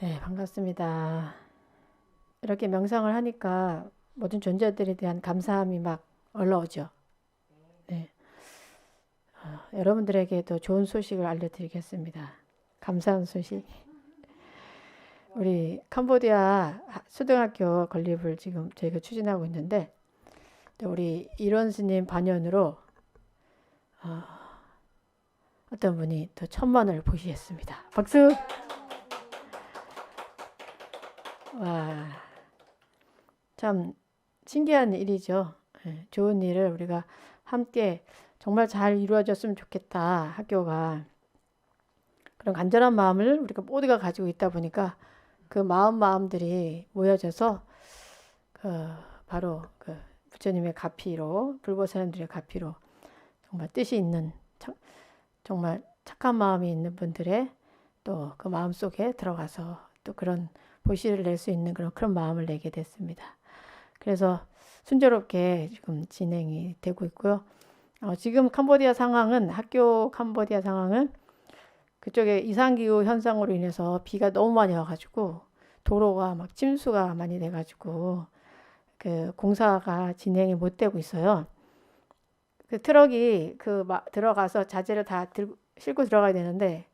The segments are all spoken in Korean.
네, 반갑습니다. 이렇게 명상을 하니까 모든 존재들에 대한 감사함이 막 올라오죠. 네, 여러분들에게도 좋은 소식을 알려드리겠습니다. 감사한 소식. 우리 캄보디아 초등학교 건립을 지금 저희가 추진하고 있는데, 우리 일원 스님 반연으로 어떤 분이 또 1,000만을 보시했습니다. 박수! 와, 참 신기한 일이죠. 예, 좋은 일을 우리가 함께 정말 잘 이루어졌으면 좋겠다. 학교가 그런 간절한 마음을 우리가 모두가 가지고 있다 보니까 그 마음들이 모여져서 그 바로 그 부처님의 가피로 불보사님들의 가피로 정말 뜻이 있는 정말 착한 마음이 있는 분들의 또 그 마음 속에 들어가서 또 그런 보시를 낼 수 있는 그런 마음을 내게 됐습니다. 그래서 순조롭게 지금 진행이 되고 있고요. 지금 캄보디아 상황은 학교 캄보디아 상황은 그쪽에 이상기후 현상으로 인해서 비가 너무 많이 와가지고 도로가 막 침수가 많이 돼가지고 그 공사가 진행이 못 되고 있어요. 그 트럭이 들어가서 자재를 다 싣고 들어가야 되는데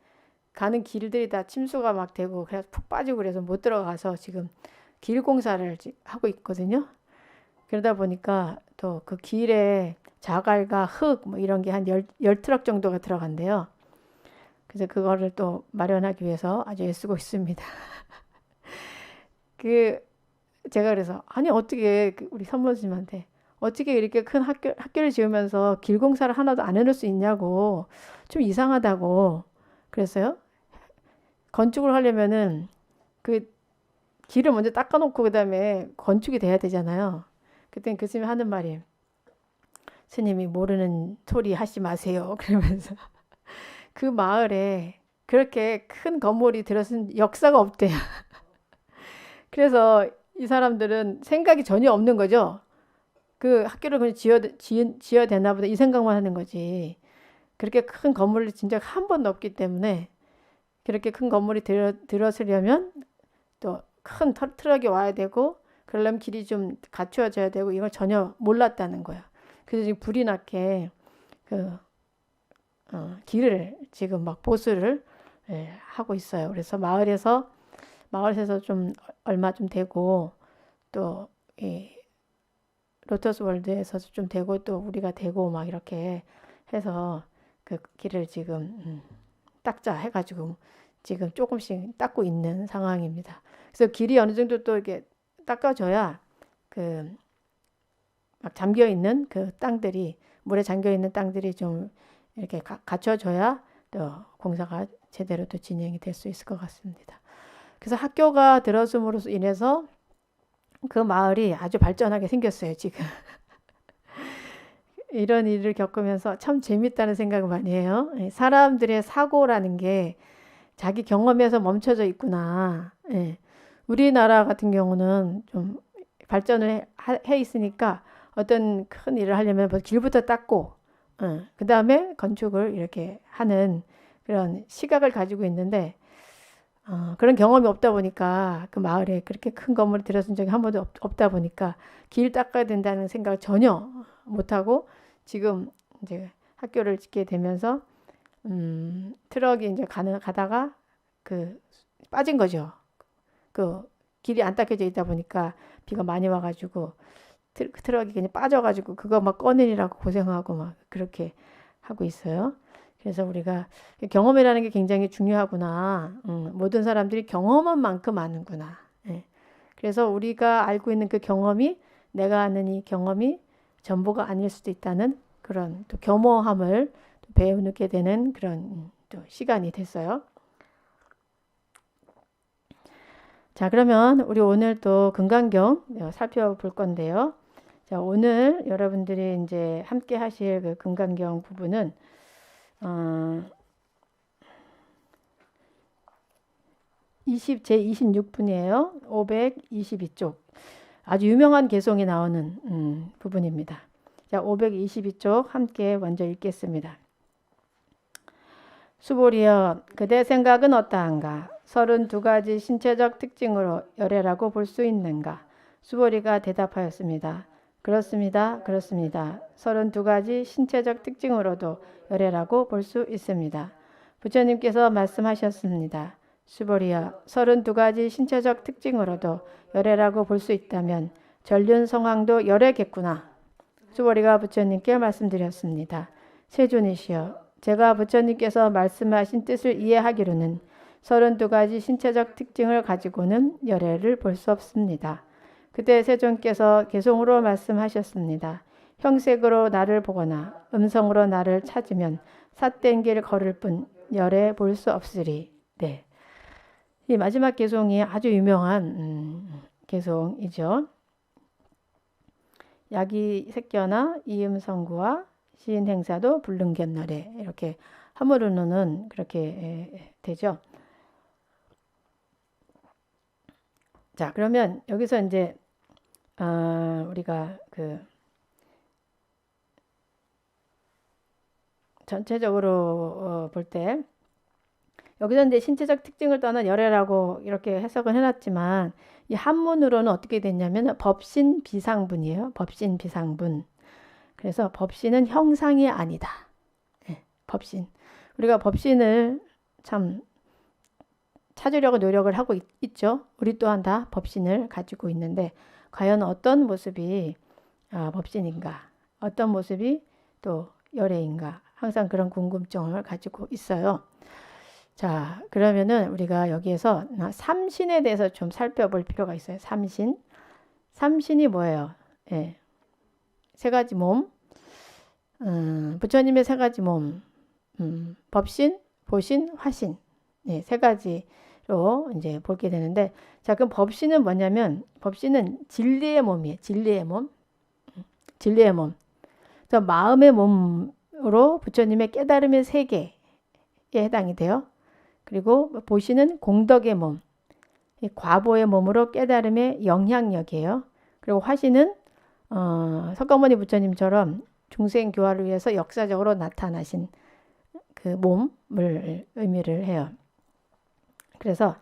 가는 길들이 다 침수가 막 되고 그래서 푹 빠지고 그래서 못 들어가서 지금 길 공사를 하고 있거든요. 그러다 보니까 또 그 길에 자갈과 흙 뭐 이런 게 한 열 트럭 정도가 들어간대요. 그래서 그거를 또 마련하기 위해서 아주 애쓰고 있습니다. 그 제가 그래서 아니 어떻게 우리 선모님한테 어떻게 이렇게 큰 학교를 지으면서 길 공사를 하나도 안 해놓을 수 있냐고 좀 이상하다고 그랬어요. 건축을 하려면은 그 길을 먼저 닦아놓고 그다음에 건축이 돼야 되잖아요. 그땐 교수님이 하는 말이 스님이 모르는 소리 하지 마세요. 그러면서 그 마을에 그렇게 큰 건물이 들어선 역사가 없대요. 그래서 이 사람들은 생각이 전혀 없는 거죠. 그 학교를 그냥 지어야 되나 보다 이 생각만 하는 거지. 그렇게 큰 건물이 진짜 한 번도 없기 때문에 그렇게 큰 건물이 들어서려면 또 큰 트럭이 와야 되고 그러려면 길이 좀 갖추어져야 되고 이걸 전혀 몰랐다는 거야. 그래서 지금 불이 나게 그 길을 지금 막 보수를 하고 있어요. 그래서 마을에서 좀 얼마 좀 되고 또 이 로터스 월드에서도 좀 되고 또 우리가 되고 막 이렇게 해서 그 길을 지금 닦자 해가지고 지금 조금씩 닦고 있는 상황입니다. 그래서 길이 어느 정도 또 이렇게 닦아줘야 그 막 잠겨 있는 그 땅들이 물에 잠겨 있는 땅들이 좀 이렇게 갖춰져야 또 공사가 제대로 또 진행이 될 수 있을 것 같습니다. 그래서 학교가 들어섬으로 인해서 그 마을이 아주 발전하게 생겼어요, 지금. 이런 일을 겪으면서 참 재밌다는 생각을 많이 해요. 사람들의 사고라는 게 자기 경험에서 멈춰져 있구나. 예. 우리나라 같은 경우는 좀 발전을 해 있으니까 어떤 큰 일을 하려면 길부터 닦고, 그 다음에 건축을 이렇게 하는 그런 시각을 가지고 있는데, 그런 경험이 없다 보니까 그 마을에 그렇게 큰 건물이 들어선 적이 한 번도 없다 보니까 길 닦아야 된다는 생각을 전혀 못하고 지금 이제 학교를 짓게 되면서 트럭이 이제 가다가 그 빠진 거죠. 그 길이 안 닦여져 있다 보니까 비가 많이 와가지고 트럭이 그냥 빠져가지고 그거 막 꺼내리라고 고생하고 막 그렇게 하고 있어요. 그래서 우리가 경험이라는 게 굉장히 중요하구나. 모든 사람들이 경험한 만큼 아는구나. 예. 그래서 우리가 알고 있는 그 경험이 내가 아는 이 경험이 전부가 아닐 수도 있다는 그런 또 겸허함을 또 배우게 되는 그런 또 시간이 됐어요. 자, 그러면 우리 오늘 또 금강경 살펴볼 건데요. 자, 오늘 여러분들이 이제 함께 하실 그 금강경 부분은 제 26분이에요. 522쪽. 아주 유명한 개송이 나오는 부분입니다. 자, 522쪽 함께 먼저 읽겠습니다. 수보리여, 그대 생각은 어떠한가? 32가지 신체적 특징으로 열애라고 볼 수 있는가? 수보리가 대답하였습니다. 그렇습니다. 그렇습니다. 32가지 신체적 특징으로도 열애라고 볼 수 있습니다. 부처님께서 말씀하셨습니다. 수보리여, 32가지 신체적 특징으로도 열애라고 볼 수 있다면 전륜성황도 열애겠구나. 수보리가 부처님께 말씀드렸습니다. 세존이시여, 제가 부처님께서 말씀하신 뜻을 이해하기로는 32가지 신체적 특징을 가지고는 열애를 볼 수 없습니다. 그때 세존께서 개송으로 말씀하셨습니다. 형색으로 나를 보거나 음성으로 나를 찾으면 삿된 길 걸을 뿐 열애 볼 수 없으리. 네, 이 마지막 개송이 아주 유명한 개송이죠. 야기 색견화 이음성구와 시인행사도 불능견열애, 이렇게 함으로는 그렇게 되죠. 자, 그러면 여기서 이제 우리가 전체적으로 볼 때 여기서 이제 신체적 특징을 떠난 열애라고 이렇게 해석을 해놨지만 이 한문으로는 어떻게 됐냐면 법신 비상분이에요. 법신 비상분. 그래서 법신은 형상이 아니다. 네, 법신. 우리가 법신을 참 찾으려고 노력을 하고 있죠. 우리 또한 다 법신을 가지고 있는데 과연 어떤 모습이 법신인가? 어떤 모습이 또 열애인가? 항상 그런 궁금증을 가지고 있어요. 자, 그러면은 우리가 여기에서 삼신에 대해서 좀 살펴볼 필요가 있어요. 삼신. 삼신이 뭐예요? 예. 세 가지 몸. 부처님의 세 가지 몸. 법신, 보신, 화신. 네, 세 가지로 이제 보게 되는데, 자, 그럼 법신은 뭐냐면, 법신은 진리의 몸이에요. 진리의 몸. 진리의 몸. 그래서 마음의 몸으로 부처님의 깨달음의 세계에 해당이 돼요. 그리고 보시는 공덕의 몸, 과보의 몸으로 깨달음의 영향력이에요. 그리고 화신은 석가모니 부처님처럼 중생 교화를 위해서 역사적으로 나타나신 그 몸을 의미를 해요. 그래서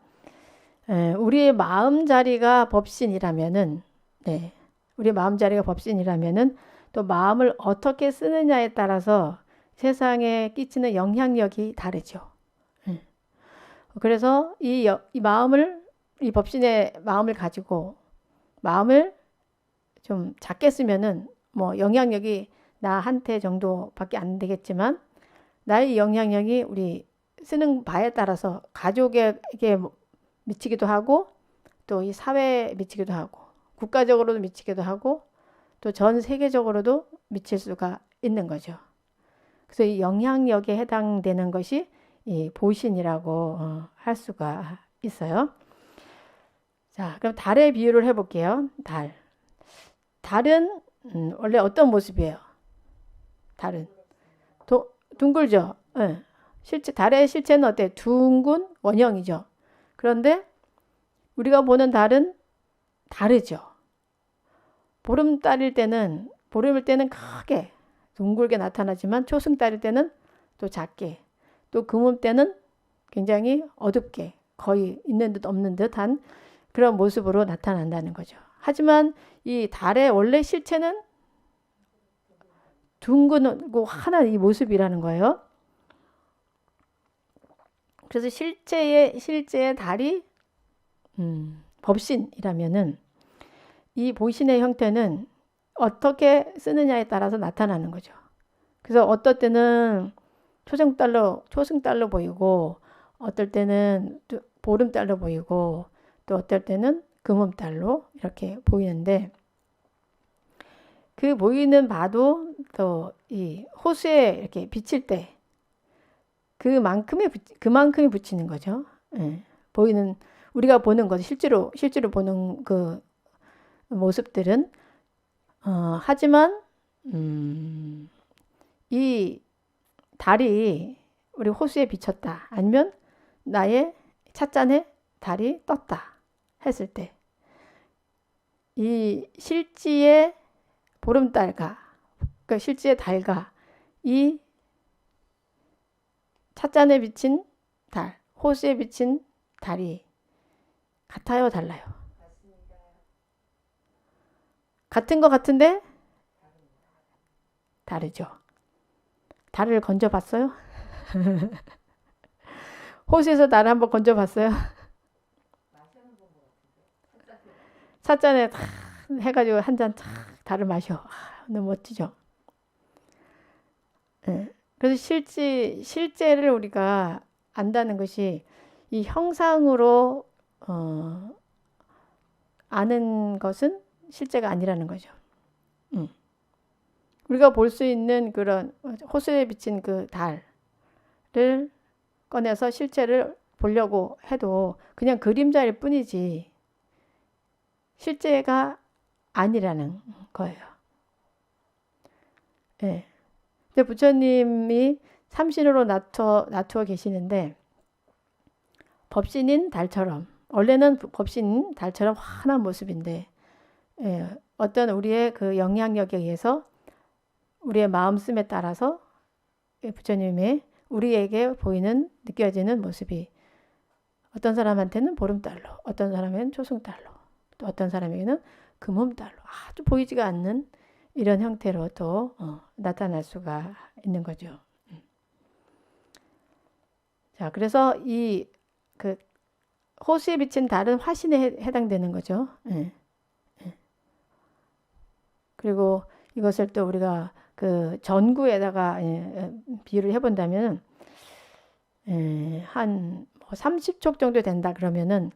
우리의 마음자리가 법신이라면은, 네, 우리 마음자리가 법신이라면은 또 마음을 어떻게 쓰느냐에 따라서 세상에 끼치는 영향력이 다르죠. 그래서 이 마음을, 이 법신의 마음을 가지고 마음을 좀 작게 쓰면은 뭐 영향력이 나한테 정도밖에 안 되겠지만 나의 영향력이 우리 쓰는 바에 따라서 가족에게 미치기도 하고 또 이 사회에 미치기도 하고 국가적으로도 미치기도 하고 또 전 세계적으로도 미칠 수가 있는 거죠. 그래서 이 영향력에 해당되는 것이 이 보신이라고 할 수가 있어요. 자, 그럼 달의 비유를 해볼게요. 달. 달은 원래 어떤 모습이에요? 달은 둥글죠. 네. 실제 달의 실체는 어때요? 둥근 원형이죠. 그런데 우리가 보는 달은 다르죠. 보름달일 때는 크게 둥글게 나타나지만 초승달일 때는 또 작게, 또 금음 때는 굉장히 어둡게 거의 있는 듯 없는 듯한 그런 모습으로 나타난다는 거죠. 하지만 이 달의 원래 실체는 둥근고 환한 이 모습이라는 거예요. 그래서 실제의 달이 법신이라면은 이 보신의 형태는 어떻게 쓰느냐에 따라서 나타나는 거죠. 그래서 어떨 때는 초승달로 보이고 어떨 때는 보름달로 보이고 또 어떨 때는 금음달로 이렇게 보이는데 그 보이는 바도 또 이 호수에 이렇게 비칠 때 그만큼이 비치는 거죠. 예. 보이는 우리가 보는 것 실제로 보는 그 모습들은 하지만 이 달이 우리 호수에 비쳤다 아니면 나의 찻잔에 달이 떴다 했을 때 이 실지의 보름달과 그러니까 실지의 달과 이 찻잔에 비친 달, 호수에 비친 달이 같아요, 달라요? 같은 거 같은데 다르죠. 달을 건져봤어요? 호수에서 달을 한번 건져봤어요? 찻잔에 탁 해가지고 한 잔 탁 달을 마셔. 너무 멋지죠. 예. 그래서 실제를 우리가 안다는 것이 이 형상으로 아는 것은 실제가 아니라는 거죠. 음. 우리가 볼 수 있는 그런 호수에 비친 그 달을 꺼내서 실체를 보려고 해도 그냥 그림자일 뿐이지 실제가 아니라는 거예요. 예. 근데 부처님이 삼신으로 나투어 계시는데 법신인 달처럼 원래는 법신인 달처럼 환한 모습인데 예, 어떤 우리의 그 영향력에 의해서 우리의 마음씀에 따라서 부처님의 우리에게 보이는 느껴지는 모습이 어떤 사람한테는 보름달로 어떤 사람에게는 초승달로 또 어떤 사람에게는 금음달로 아주 보이지가 않는 이런 형태로 또 나타날 수가 있는 거죠. 자, 그래서 이 그 호수에 비친 달은 화신에 해당되는 거죠. 예. 그리고 이것을 또 우리가 그 전구에다가 비유를 해본다면 한 30촉 정도 된다 그러면은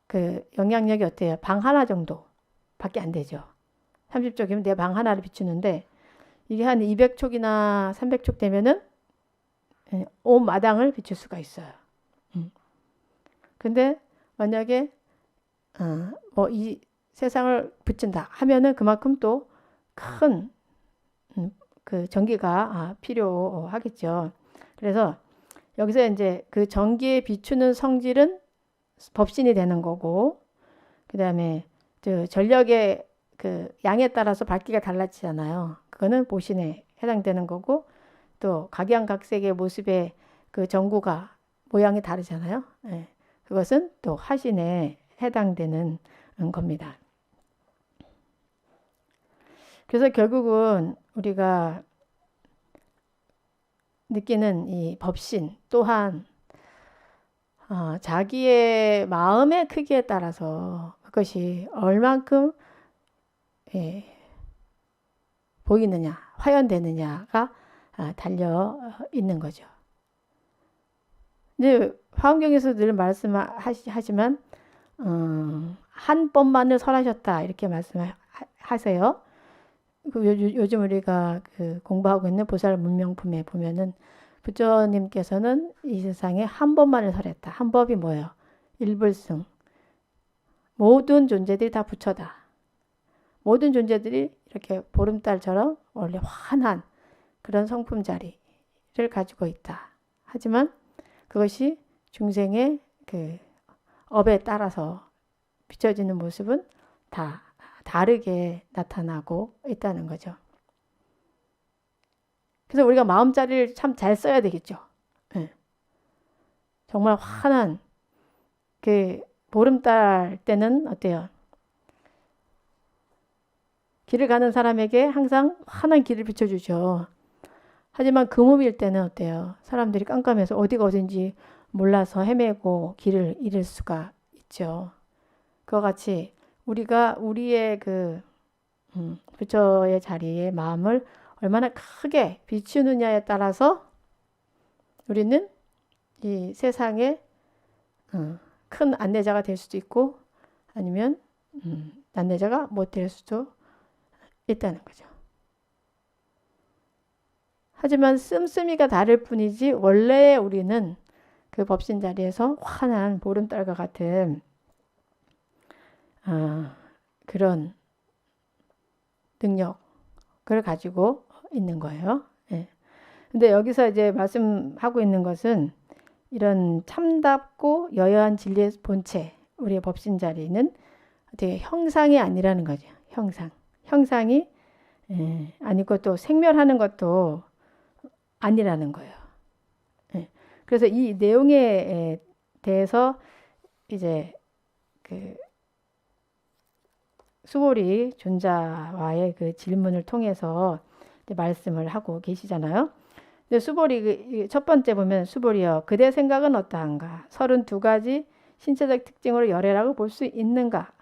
그 영향력이 어때요? 방 하나 정도밖에 안 되죠. 30촉이면 내 방 하나를 비추는데 이게 한 200촉이나 300촉 되면은 온 마당을 비출 수가 있어요. 근데 만약에 뭐 이 세상을 비춘다 하면은 그만큼 또 큰 그 전기가 필요하겠죠. 그래서 여기서 이제 그 전기에 비추는 성질은 법신이 되는 거고, 그 다음에 전력의 그 양에 따라서 밝기가 달라지잖아요. 그거는 보신에 해당되는 거고, 또 각양각색의 모습의 그 전구가 모양이 다르잖아요. 예. 그것은 또 화신에 해당되는 겁니다. 그래서 결국은 우리가 느끼는 이 법신 또한 자기의 마음의 크기에 따라서 그것이 얼만큼 보이느냐, 화연되느냐가 달려 있는 거죠. 이제 화엄경에서 늘 말씀하지만 한 번만을 설하셨다 이렇게 말씀하세요. 요즘 우리가 그 공부하고 있는 보살 문명품에 보면은 부처님께서는 이 세상에 한 번만을 설했다. 한 법이 뭐예요? 일불승. 모든 존재들이 다 부처다. 모든 존재들이 이렇게 보름달처럼 원래 환한 그런 성품 자리를 가지고 있다. 하지만 그것이 중생의 그 업에 따라서 비춰지는 모습은 다 다르게 나타나고 있다는 거죠. 그래서 우리가 마음자리를 참 잘 써야 되겠죠. 네. 정말 환한 그 보름달 때는 어때요? 길을 가는 사람에게 항상 환한 길을 비춰주죠. 하지만 금음일 때는 어때요? 사람들이 깜깜해서 어디가 어딘지 몰라서 헤매고 길을 잃을 수가 있죠. 그와 같이 우리가 우리의 그 부처의 자리에 마음을 얼마나 크게 비추느냐에 따라서 우리는 이 세상에 큰 안내자가 될 수도 있고 아니면 안내자가 못 될 수도 있다는 거죠. 하지만 씀씀이가 다를 뿐이지 원래 우리는 그 법신 자리에서 환한 보름달과 같은 그런 능력을 가지고 있는 거예요. 예. 근데 여기서 이제 말씀하고 있는 것은 이런 참답고 여여한 진리의 본체, 우리의 법신 자리는 되게 형상이 아니라는 거죠. 형상이 아니고 또 생멸하는 것도 아니라는 거예요. 예. 그래서 이 내용에 대해서 이제 그 수보리 존자와의 그 질문을 통해서 이제 말씀을 하고 계시잖아요. 근데 수보리 첫 번째 보면 수보리여 그대 생각은 어떠한가? 32가지 신체적 특징으로 열애라고 볼 수 있는가?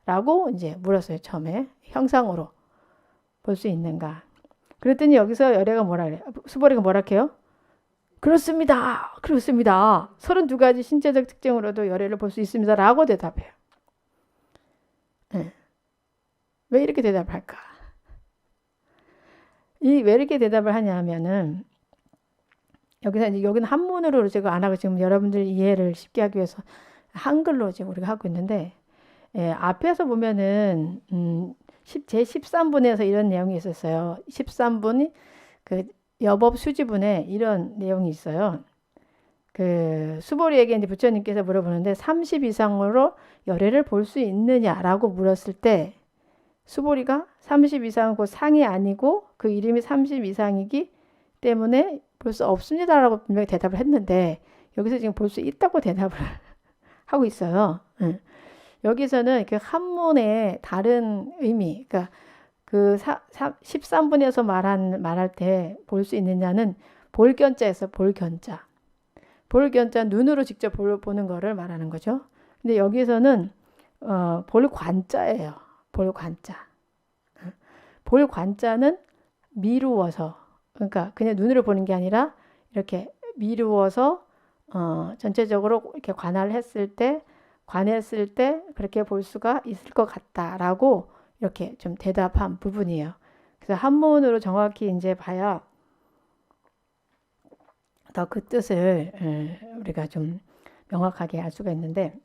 라고 이제 물었어요. 처음에 형상으로 볼 수 있는가? 그랬더니 여기서 열애가 뭐라 그래요? 수보리가 뭐라 해요? 그렇습니다. 그렇습니다. 32가지 신체적 특징으로도 열애를 볼 수 있습니다. 라고 대답해요. 네. 왜 이렇게 대답을 할까? 왜 이렇게 대답을 하냐면은 여기서 이제 여기는 한문으로 제가 안 하고 지금 여러분들 이해를 쉽게 하기 위해서 한글로 지금 우리가 하고 있는데 앞에서 보면은 제 13분에서 이런 내용이 있었어요. 13분이 그 여법 수지분에 이런 내용이 있어요. 그 수보리에게 이제 부처님께서 물어보는데 30 이상으로 열애를 볼 수 있느냐라고 물었을 때 수보리가 30 이상은 그 상이 아니고 그 이름이 30 이상이기 때문에 볼 수 없습니다라고 분명히 대답을 했는데 여기서 지금 볼 수 있다고 대답을 하고 있어요. 여기서는 그 한문의 다른 의미, 그러니까 그 13분에서 말할 때 볼 수 있느냐는 볼견자에서 볼견자. 볼견자 눈으로 직접 보는 거를 말하는 거죠. 근데 여기서는 볼관자예요. 볼관자. 볼관자는 미루어서 그러니까 그냥 눈으로 보는 게 아니라 이렇게 미루어서 전체적으로 이렇게 관했을 때 그렇게 볼 수가 있을 것 같다라고 이렇게 좀 대답한 부분이에요. 그래서 한문으로 정확히 이제 봐야 더 그 뜻을 우리가 좀 명확하게 알 수가 있는데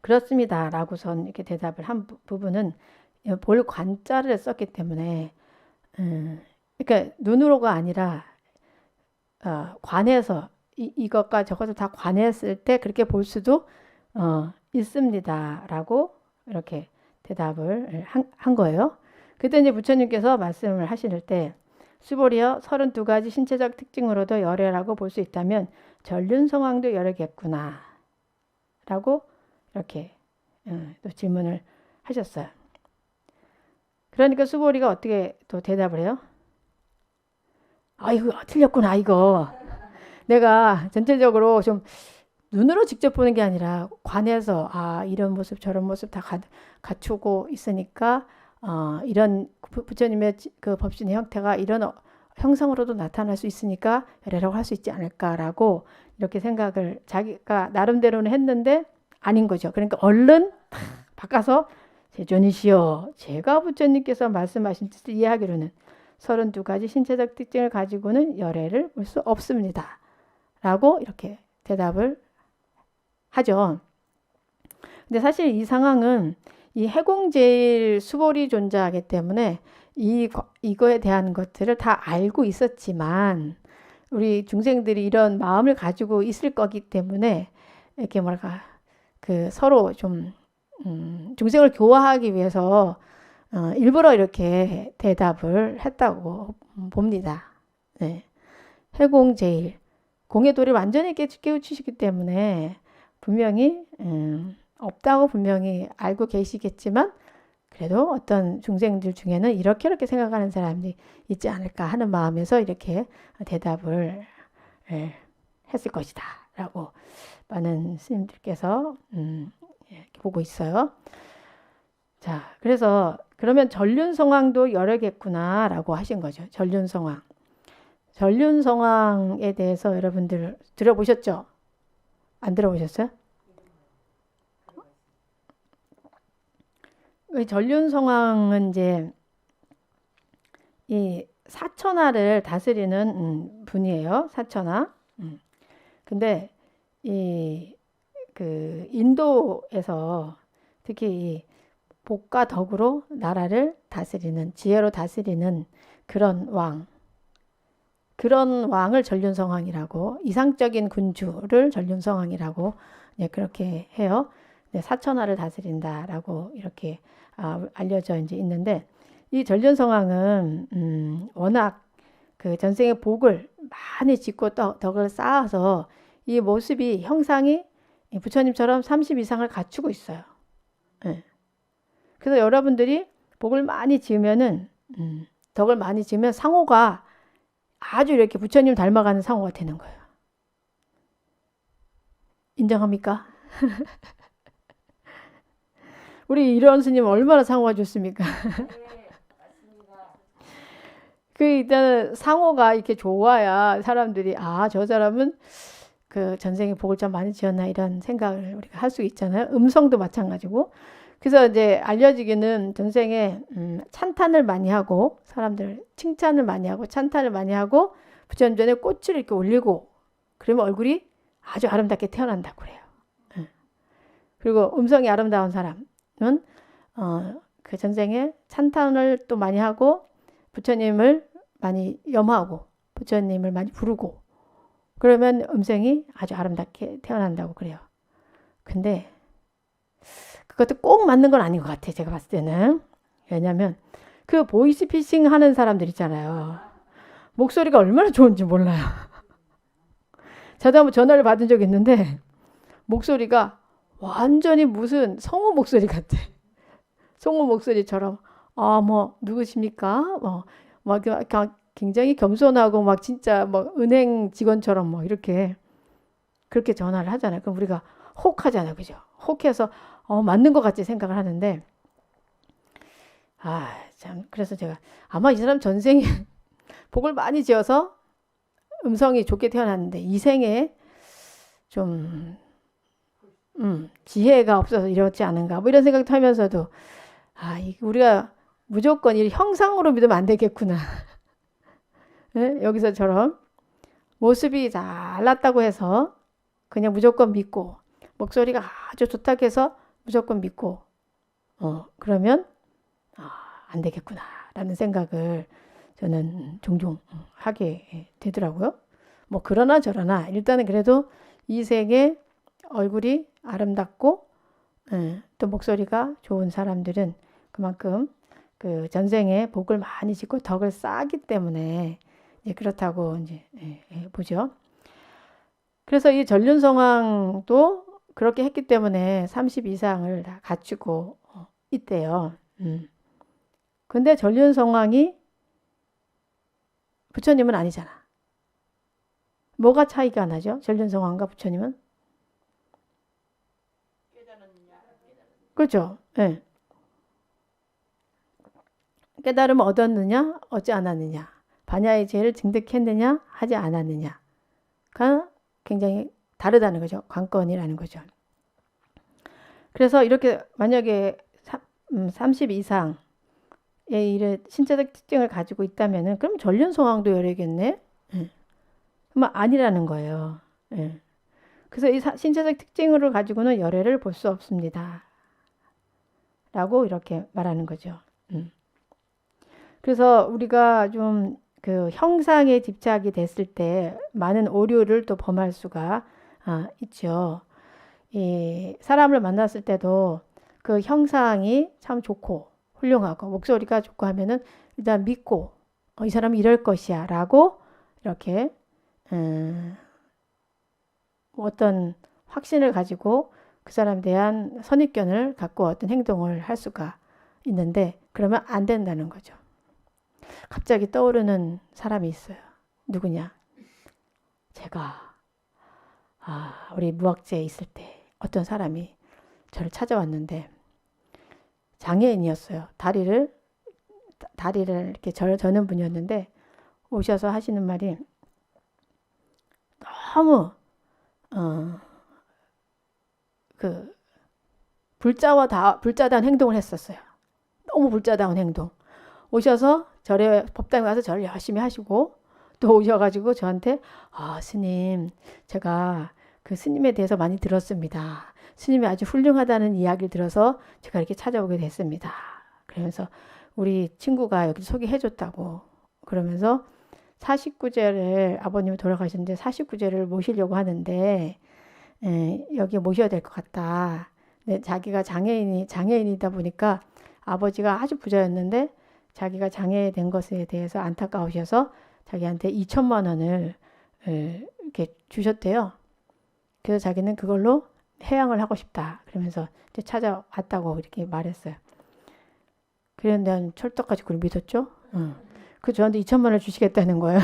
그렇습니다. 라고선 이렇게 대답을 한 부분은 볼 관자를 썼기 때문에 그러니까 눈으로가 아니라 관해서 이것과 저것을 다 관했을 때 그렇게 볼 수도 있습니다. 라고 이렇게 대답을 한 거예요. 그때 이제 부처님께서 말씀을 하실 때 수보리여 32가지 신체적 특징으로도 열애라고 볼 수 있다면 전륜성황도 열애겠구나 라고 이렇게 또 질문을 하셨어요. 그러니까 수보리가 어떻게 또 대답을 해요? 이거 틀렸구나 이거. 내가 전체적으로 좀 눈으로 직접 보는 게 아니라 관해서 이런 모습 저런 모습 다 갖추고 있으니까 이런 부처님의 그 법신의 형태가 이런 형상으로도 나타날 수 있으니까 열애라고 할 수 있지 않을까라고 이렇게 생각을 자기가 나름대로는 했는데 아닌 거죠. 그러니까 얼른 바꿔서 제존이시여 제가 부처님께서 말씀하신 뜻을 이해하기로는 32가지 신체적 특징을 가지고는 열애를 볼 수 없습니다. 라고 이렇게 대답을 하죠. 근데 사실 이 상황은 이 해공제일 수보리 존재하기 때문에 이거에 대한 것들을 다 알고 있었지만 우리 중생들이 이런 마음을 가지고 있을 거기 때문에 이렇게 그 서로 좀 중생을 교화하기 위해서 일부러 이렇게 대답을 했다고 봅니다. 네. 해공제일 공해도를 완전히 깨우치시기 때문에 분명히 없다고 분명히 알고 계시겠지만 그래도 어떤 중생들 중에는 이렇게 생각하는 사람이 있지 않을까 하는 마음에서 이렇게 대답을 했을 것이다 라고 많은 스님들께서 보고 있어요. 자, 그래서 그러면 전륜성황도 열애겠구나 라고 하신 거죠. 전륜성황. 전륜성황에 대해서 여러분들 들어보셨죠? 안 들어보셨어요? 전륜성황은 이제 이 사천하를 다스리는 분이에요. 사천하. 근데 그 인도에서 특히 이 복과 덕으로 나라를 다스리는 지혜로 다스리는 그런 왕을 전륜성황이라고 이상적인 군주를 전륜성황이라고 그렇게 해요. 사천하를 다스린다라고 이렇게 알려져 이제 있는데 이 전륜성황은 워낙 그 전생의 복을 많이 짓고 덕을 쌓아서 이 모습이 형상이 이 부처님처럼 30 이상을 갖추고 있어요. 예. 그래서 여러분들이 복을 많이 지으면은 덕을 많이 지으면 상호가 아주 이렇게 부처님 닮아가는 상호가 되는 거예요. 인정합니까? 우리 이런 스님 얼마나 상호가 좋습니까? 그 일단 상호가 이렇게 좋아야 사람들이 저 사람은 그 전생에 복을 좀 많이 지었나 이런 생각을 우리가 할 수 있잖아요. 음성도 마찬가지고. 그래서 이제 알려지기는 전생에 찬탄을 많이 하고 사람들 칭찬을 많이 하고 찬탄을 많이 하고 부처님 전에 꽃을 이렇게 올리고 그러면 얼굴이 아주 아름답게 태어난다고 그래요. 그리고 음성이 아름다운 사람은 그 전생에 찬탄을 또 많이 하고 부처님을 많이 염하고 부처님을 많이 부르고 그러면 음성이 아주 아름답게 태어난다고 그래요. 근데 그것도 꼭 맞는 건 아닌 것 같아요. 제가 봤을 때는. 왜냐하면 그 보이스피싱 하는 사람들 있잖아요. 목소리가 얼마나 좋은지 몰라요. 저도 한번 전화를 받은 적이 있는데 목소리가 완전히 무슨 성우 목소리 같아. 성우 목소리처럼 뭐 누구십니까? 막 굉장히 겸손하고 막 진짜 막 은행 직원처럼 뭐 이렇게 그렇게 전화를 하잖아요. 그럼 우리가 혹하잖아요. 그죠? 혹해서 맞는 것 같이 생각을 하는데 참 그래서 제가 아마 이 사람 전생에 복을 많이 지어서 음성이 좋게 태어났는데 이 생에 좀 지혜가 없어서 이렇지 않은가 뭐 이런 생각도 하면서도 우리가 무조건 이 형상으로 믿으면 안 되겠구나. 네? 여기서처럼 모습이 잘났다고 해서 그냥 무조건 믿고 목소리가 아주 좋다고 해서 무조건 믿고 그러면 안 되겠구나 라는 생각을 저는 종종 하게 되더라고요. 뭐 그러나 저러나 일단은 그래도 이 생에 얼굴이 아름답고 또 목소리가 좋은 사람들은 그만큼 그 전생에 복을 많이 짓고 덕을 쌓기 때문에 이제 그렇다고 이제 보죠. 그래서 이 전륜성왕도 그렇게 했기 때문에 30 이상을 다 갖추고 있대요. 근데 전륜성왕이 부처님은 아니잖아. 뭐가 차이가 나죠? 전륜성왕과 부처님은? 그렇죠. 네. 깨달음을 얻었느냐, 얻지 않았느냐, 반야의 죄를 증득했느냐, 하지 않았느냐가 굉장히 다르다는 거죠. 관건이라는 거죠. 그래서 이렇게 만약에 30 이상의 이런 신체적 특징을 가지고 있다면은 그럼 전륜성왕도 열애겠네. 그러면 아니라는 거예요. 그래서 이 신체적 특징을 가지고는 열애를 볼 수 없습니다. 라고 이렇게 말하는 거죠. 그래서 우리가 좀 그 형상에 집착이 됐을 때 많은 오류를 또 범할 수가 있죠. 이 사람을 만났을 때도 그 형상이 참 좋고 훌륭하고 목소리가 좋고 하면은 일단 믿고 이 사람이 이럴 것이야 라고 이렇게 어떤 확신을 가지고 그 사람에 대한 선입견을 갖고 어떤 행동을 할 수가 있는데 그러면 안 된다는 거죠. 갑자기 떠오르는 사람이 있어요. 누구냐? 제가 우리 무학제에 있을 때 어떤 사람이 저를 찾아왔는데 장애인이었어요. 다리를 이렇게 저는 분이었는데 오셔서 하시는 말이 너무 그 불자다운 행동을 했었어요. 너무 불자다운 행동. 오셔서 절에 법당에 와서 절을 열심히 하시고 또 오셔가지고 저한테 스님 제가 그 스님에 대해서 많이 들었습니다. 스님이 아주 훌륭하다는 이야기를 들어서 제가 이렇게 찾아오게 됐습니다. 그러면서 우리 친구가 여기 소개해줬다고 그러면서 49제를 아버님이 돌아가셨는데 49제를 모시려고 하는데 여기 모셔야 될 것 같다. 네, 자기가 장애인이다 보니까 아버지가 아주 부자였는데 자기가 장애된 것에 대해서 안타까우셔서 자기한테 2천만 원을 이렇게 주셨대요. 그래서 자기는 그걸로 해양을 하고 싶다. 그러면서 이제 찾아왔다고 이렇게 말했어요. 그런데 난 철떡까지 그걸 믿었죠. 응. 그 저한테 2천만 원 주시겠다는 거예요.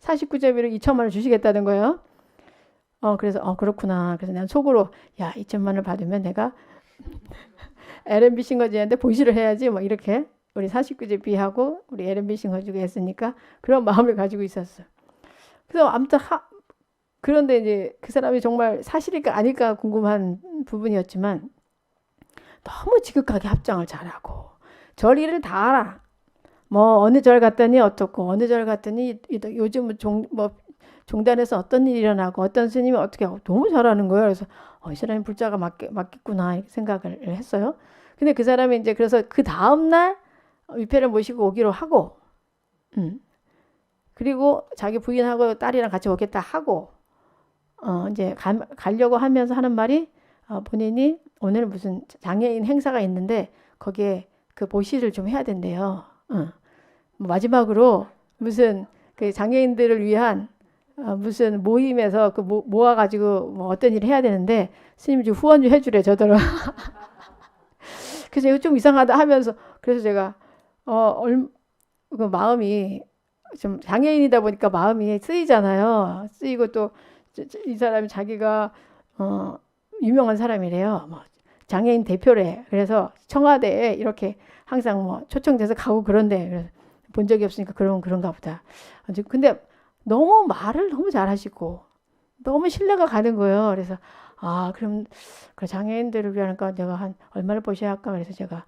49제비로 2천만 원 주시겠다는 거예요. 그래서 그렇구나. 그래서 난 속으로 야 2천만 원 받으면 내가 LMB 싱어즈한테 보시를 해야지 뭐 이렇게 우리 49제비하고 우리 LMB 싱어즈가 했으니까 그런 마음을 가지고 있었어. 그래서 아무튼 그런데 이제 그 사람이 정말 사실일까 아닐까 궁금한 부분이었지만 너무 지극하게 합장을 잘하고 절 일을 다 알아. 뭐 어느 절 갔더니 어떻고 어느 절 갔더니 요즘 뭐 종단에서 어떤 일이 일어나고 어떤 스님이 어떻게 하고 너무 잘하는 거예요. 그래서 이 사람이 불자가 맞겠구나 이렇게 생각을 했어요. 근데 그 사람이 이제 그래서 그 다음날 위패를 모시고 오기로 하고 그리고 자기 부인하고 딸이랑 같이 오겠다 하고 이제 가려고 하면서 하는 말이 본인이 오늘 무슨 장애인 행사가 있는데 거기에 그 보시를 좀 해야 된대요. 마지막으로 무슨 그 장애인들을 위한 무슨 모임에서 그 모아가지고 뭐 어떤 일을 해야 되는데 스님이 좀 후원 좀 해주래 저더러. 그래서 이거 좀 이상하다 하면서 그래서 제가 그 마음이 좀 장애인이다 보니까 마음이 쓰이잖아요. 쓰이고 또 이 사람이 자기가 유명한 사람이래요. 뭐 장애인 대표래. 그래서 청와대에 이렇게 항상 뭐 초청돼서 가고 그런데 본 적이 없으니까 그런가 보다. 근데 너무 말을 너무 잘하시고 너무 신뢰가 가는 거예요. 그래서 그럼 그 장애인들을 위하니까 내가 한 얼마를 보셔야 할까? 그래서 제가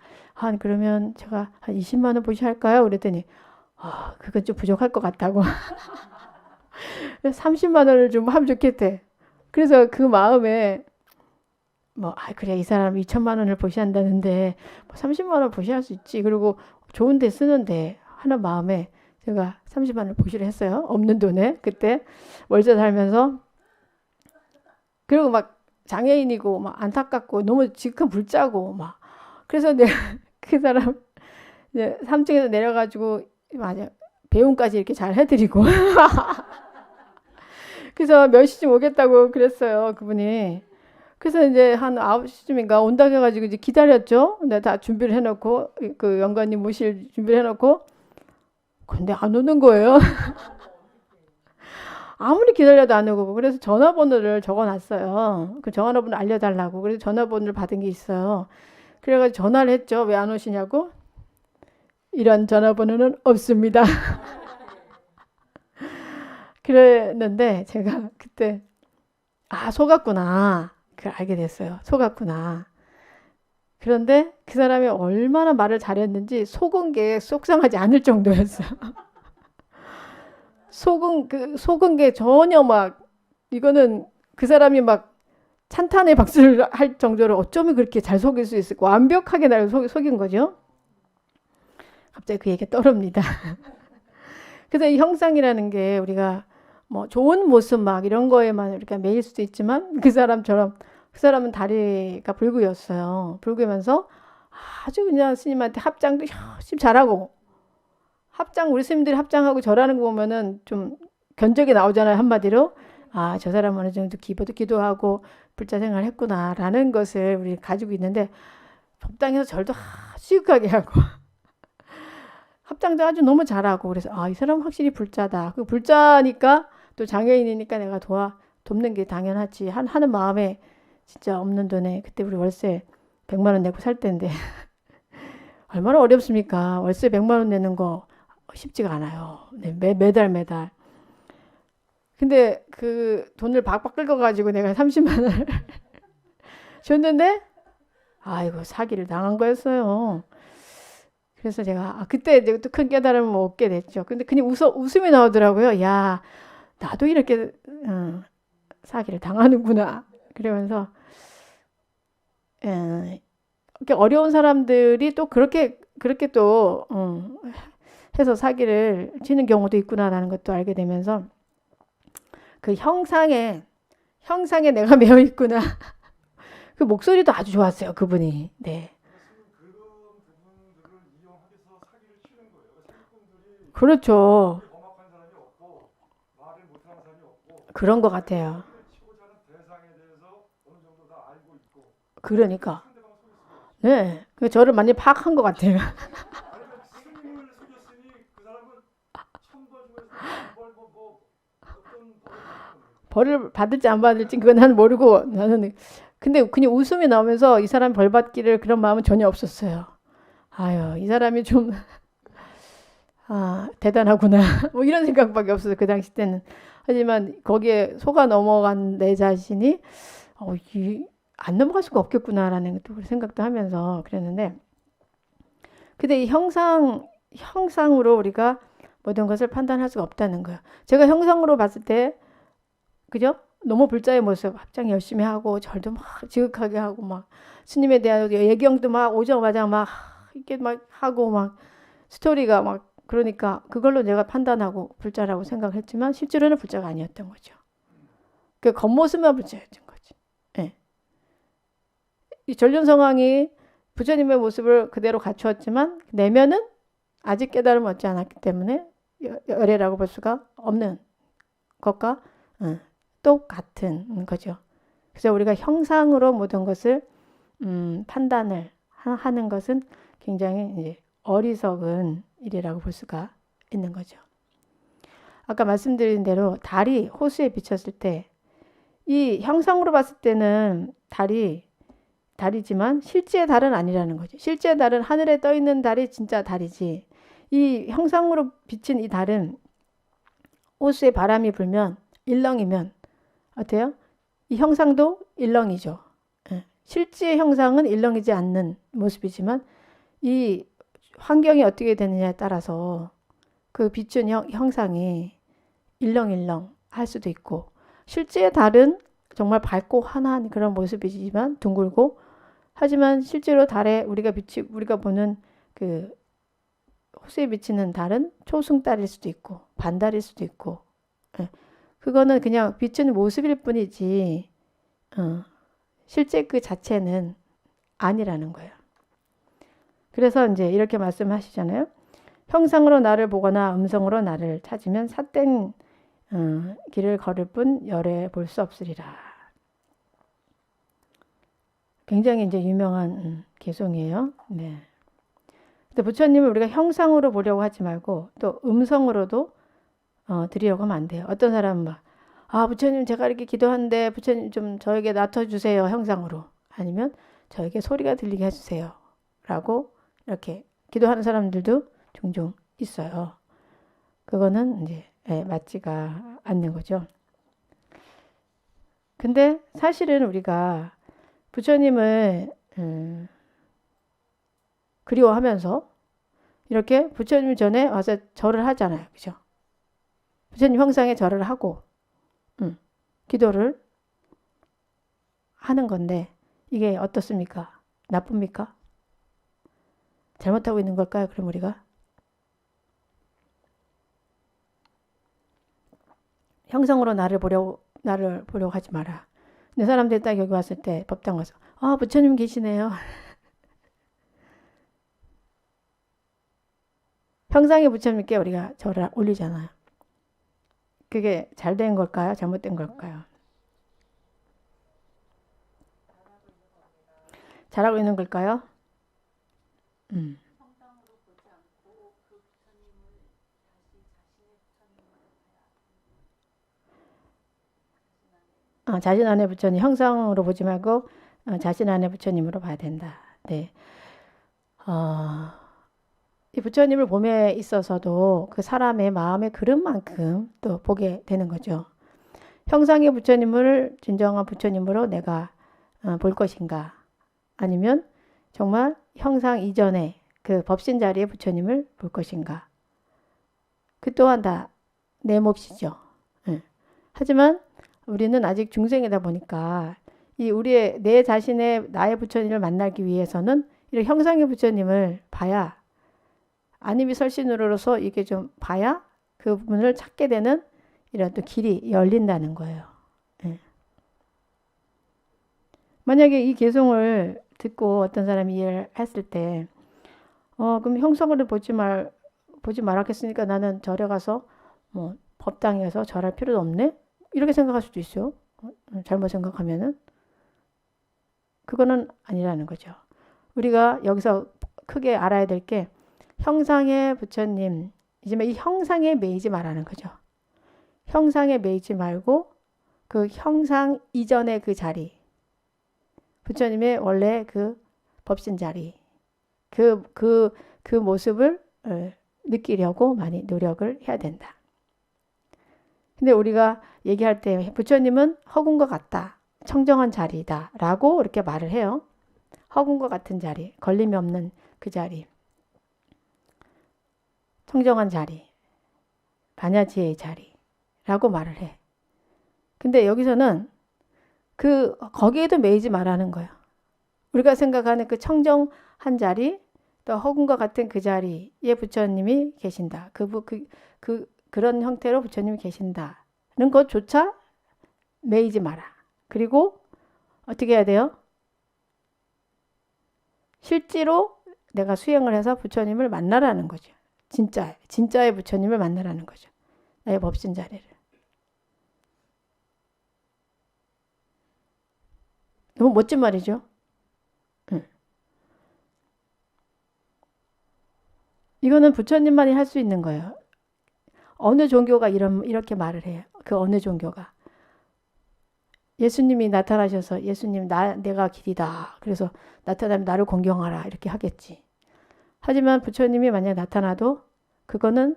그러면 제가 한 20만 원 보셔야 할까요? 그랬더니 그건 좀 부족할 것 같다고. 30만 원을 좀 하면 좋겠대. 그래서 그 마음에 그래 이 사람 2천만 원을 보셔야 한다는데 30만 원 보셔야 할 수 있지. 그리고 좋은 데 쓰는데 하는 마음에 제가 30만 원을 보시를 했어요. 없는 돈에 그때 월세 살면서. 그리고 막 장애인이고 막 안타깝고 너무 지극한 불자고 막 그래서 내가 그 사람 이제 3층에서 내려가지고 맞아 배웅까지 이렇게 잘 해드리고 그래서 몇 시쯤 오겠다고 그랬어요 그분이. 그래서 이제 한 9시쯤인가 온다고 해가지고 이제 기다렸죠. 내가 다 준비를 해놓고 그 영관님 모실 준비를 해놓고 근데 안 오는 거예요. 아무리 기다려도 안 오고 그래서 전화번호를 적어놨어요. 그 전화번호 알려달라고. 그래서 전화번호를 받은 게 있어요. 그래가지고 전화를 했죠. 왜 안 오시냐고. 이런 전화번호는 없습니다. 그랬는데 제가 그때 속았구나. 그걸 알게 됐어요. 속았구나. 그런데 그 사람이 얼마나 말을 잘했는지 속은 게 속상하지 않을 정도였어요. 속은 게 전혀 이거는 그 사람이 찬탄의 박수를 할 정도로 어쩌면 그렇게 잘 속일 수 있을까. 완벽하게 날 속인 거죠. 갑자기 그 얘기가 떠오릅니다. 그래서 이 형상이라는 게 우리가 뭐 좋은 모습 이런 거에만 이렇게 매일 수도 있지만 그 사람은 다리가 불구였어요. 불구면서 아주 그냥 스님한테 합장도 열심히 잘하고 우리 스님들이 합장하고 절하는 거 보면은 좀 견적이 나오잖아요. 한마디로 저 사람은 어느 정도 기도하고 불자 생활을 했구나라는 것을 우리 가지고 있는데 법당에서 절도 시급하게 하고 합장도 아주 너무 잘하고 그래서 이 사람은 확실히 불자다. 그 불자니까 또 장애인이니까 내가 돕는 게 당연하지 하는 마음에 진짜 없는 돈에 그때 우리 월세 100만 원 내고 살 때인데 얼마나 어렵습니까? 월세 100만 원 내는 거 쉽지가 않아요. 네, 매달. 근데 그 돈을 박박 긁어가지고 내가 30만 원을 줬는데 이거 사기를 당한 거였어요. 그래서 제가 그때 이제 또 큰 깨달음을 얻게 됐죠. 근데 그냥 웃음이 나오더라고요. 야, 나도 이렇게 사기를 당하는구나. 그러면서 이렇게 어려운 사람들이 또 그렇게 또 해서 사기를 치는 경우도 있구나라는 것도 알게 되면서 그 형상에 내가 매여 있구나. 그 목소리도 아주 좋았어요. 그분이. 네. 그렇죠. 그런 것 같아요. 그러니까 네, 그 저를 많이 파악한 것 같아요. 벌을 받을지 안 받을지 그건 난 모르고 나는 근데 그냥 웃음이 나오면서 이 사람 벌 받기를 그런 마음은 전혀 없었어요. 아유, 이 사람이 좀 대단하구나. 뭐 이런 생각밖에 없었어요. 그 당시 때는. 하지만 거기에 속아 넘어간 내 자신이 안 넘어갈 수가 없겠구나라는 또 생각도 하면서 그랬는데 근데 이 형상으로 우리가 모든 것을 판단할 수가 없다는 거예요. 제가 형상으로 봤을 때 그죠? 너무 불자의 모습, 합장 열심히 하고 절도 막 지극하게 하고 막 스님에 대한 예경도 막 오자마자 막 이렇게 막 하고 막 스토리가 막 그러니까 그걸로 내가 판단하고 불자라고 생각했지만 실제로는 불자가 아니었던 거죠. 그 겉모습만 불자였던 거지. 예. 이 전륜성왕이 부처님의 모습을 그대로 갖추었지만 내면은 아직 깨달음을 얻지 않았기 때문에 열애라고 볼 수가 없는 것과 똑같은 거죠. 그래서 우리가 형상으로 모든 것을 판단을 하는 것은 굉장히 이제 어리석은 일이라고 볼 수가 있는 거죠. 아까 말씀드린 대로 달이 호수에 비쳤을 때 이 형상으로 봤을 때는 달이지만 실제 달은 아니라는 거죠. 실제 달은 하늘에 떠 있는 달이 진짜 달이지. 이 형상으로 비친 이 달은 호수에 바람이 불면 일렁이면 어때요? 이 형상도 일렁이죠. 실제 형상은 일렁이지 않는 모습이지만 이 환경이 어떻게 되느냐에 따라서 그 비춘 형상이 일렁일렁 할 수도 있고 실제 달은 정말 밝고 환한 그런 모습이지만 둥글고 하지만 실제로 달에 우리가 보는 그 호수에 비치는 달은 초승달일 수도 있고 반달일 수도 있고 그거는 그냥 비추는 모습일 뿐이지 실제 그 자체는 아니라는 거예요. 그래서 이제 이렇게 말씀하시잖아요. 형상으로 나를 보거나 음성으로 나를 찾으면 삿된 길을 걸을 뿐 열에 볼 수 없으리라. 굉장히 이제 유명한 개송이에요. 네. 근데 부처님을 우리가 형상으로 보려고 하지 말고 또 음성으로도 드리려고 하면 안 돼요. 어떤 사람은 막 부처님 제가 이렇게 기도하는데 부처님 좀 저에게 나타주세요 형상으로 아니면 저에게 소리가 들리게 해주세요 라고 이렇게 기도하는 사람들도 종종 있어요. 그거는 이제 맞지가 않는 거죠. 근데 사실은 우리가 부처님을 그리워하면서 이렇게 부처님 전에 와서 절을 하잖아요. 그죠? 부처님 형상에 절을 하고 기도를 하는 건데 이게 어떻습니까? 나쁩니까? 잘못하고 있는 걸까요? 그럼 우리가? 형상으로 나를 보려고 하지 마라. 근데 사람들이 딱 여기 왔을 때 법당 와서 부처님 계시네요. 형상의 부처님께 우리가 절을 올리잖아요. 그게 잘된 걸까요? 잘못된 걸까요? 잘하고 있는 걸까요? 자신 안에 부처님 형상으로 보지 말고 자신 안에 부처님으로 봐야 된다. 네. 이 부처님을 봄에 있어서도 그 사람의 마음의 그릇만큼 또 보게 되는 거죠. 형상의 부처님을 진정한 부처님으로 내가 볼 것인가? 아니면 정말 형상 이전에 그 법신 자리의 부처님을 볼 것인가? 그 또한 다 내 몫이죠. 하지만 우리는 아직 중생이다 보니까 내 자신의 나의 부처님을 만나기 위해서는 이런 형상의 부처님을 봐야 안입이 설신으로서 이게 좀 봐야 그 부분을 찾게 되는 이런 또 길이 열린다는 거예요. 만약에 이 개송을 듣고 어떤 사람이 이해를 했을 때 그럼 형상으로 보지 말았겠으니까 나는 절에 가서 뭐 법당에 서 절할 필요도 없네? 이렇게 생각할 수도 있어요. 잘못 생각하면은. 그거는 아니라는 거죠. 우리가 여기서 크게 알아야 될 게 형상의 부처님, 이지만 이 형상에 매이지 말라는 거죠. 형상에 매이지 말고 그 형상 이전의 그 자리, 부처님의 원래 그 법신 자리, 그 모습을 느끼려고 많이 노력을 해야 된다. 근데 우리가 얘기할 때 부처님은 허군과 같다, 청정한 자리다 라고 이렇게 말을 해요. 허군과 같은 자리, 걸림이 없는 그 자리, 청정한 자리, 반야지의 자리라고 말을 해. 근데 여기서는 거기에도 매이지 말라는 거예요. 우리가 생각하는 그 청정한 자리, 또 허군과 같은 그 자리에 부처님이 계신다. 그런 형태로 부처님이 계신다는 것조차 매이지 마라. 그리고 어떻게 해야 돼요? 실제로 내가 수행을 해서 부처님을 만나라는 거죠. 진짜의 부처님을 만나라는 거죠. 나의 법신 자리를. 너무 멋진 말이죠. 이거는 부처님만이 할 수 있는 거예요. 어느 종교가 이렇게 말을 해요. 그 어느 종교가. 예수님이 나타나셔서 예수님 내가 길이다. 그래서 나타나면 나를 공경하라. 이렇게 하겠지. 하지만 부처님이 만약 나타나도 그거는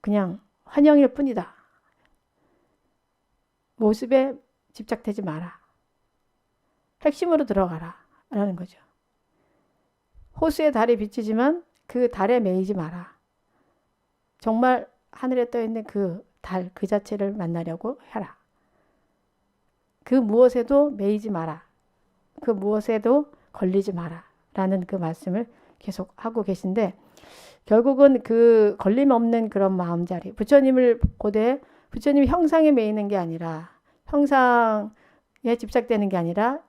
그냥 환영일 뿐이다. 모습에 집착되지 마라. 핵심으로 들어가라. 라는 거죠. 호수의 달이 비치지만 그 달에 매이지 마라. 정말 하늘에 떠있는 그 달 그 자체를 만나려고 해라. 그 무엇에도 매이지 마라. 그 무엇에도 걸리지 마라. 라는 그 말씀을 계속 하고 계신데 결국은 그 걸림 없는 그런 마음자리. 부처님을 보되 부처님이 형상에 매이는 게 아니라 형상에 집착되는 게 아니라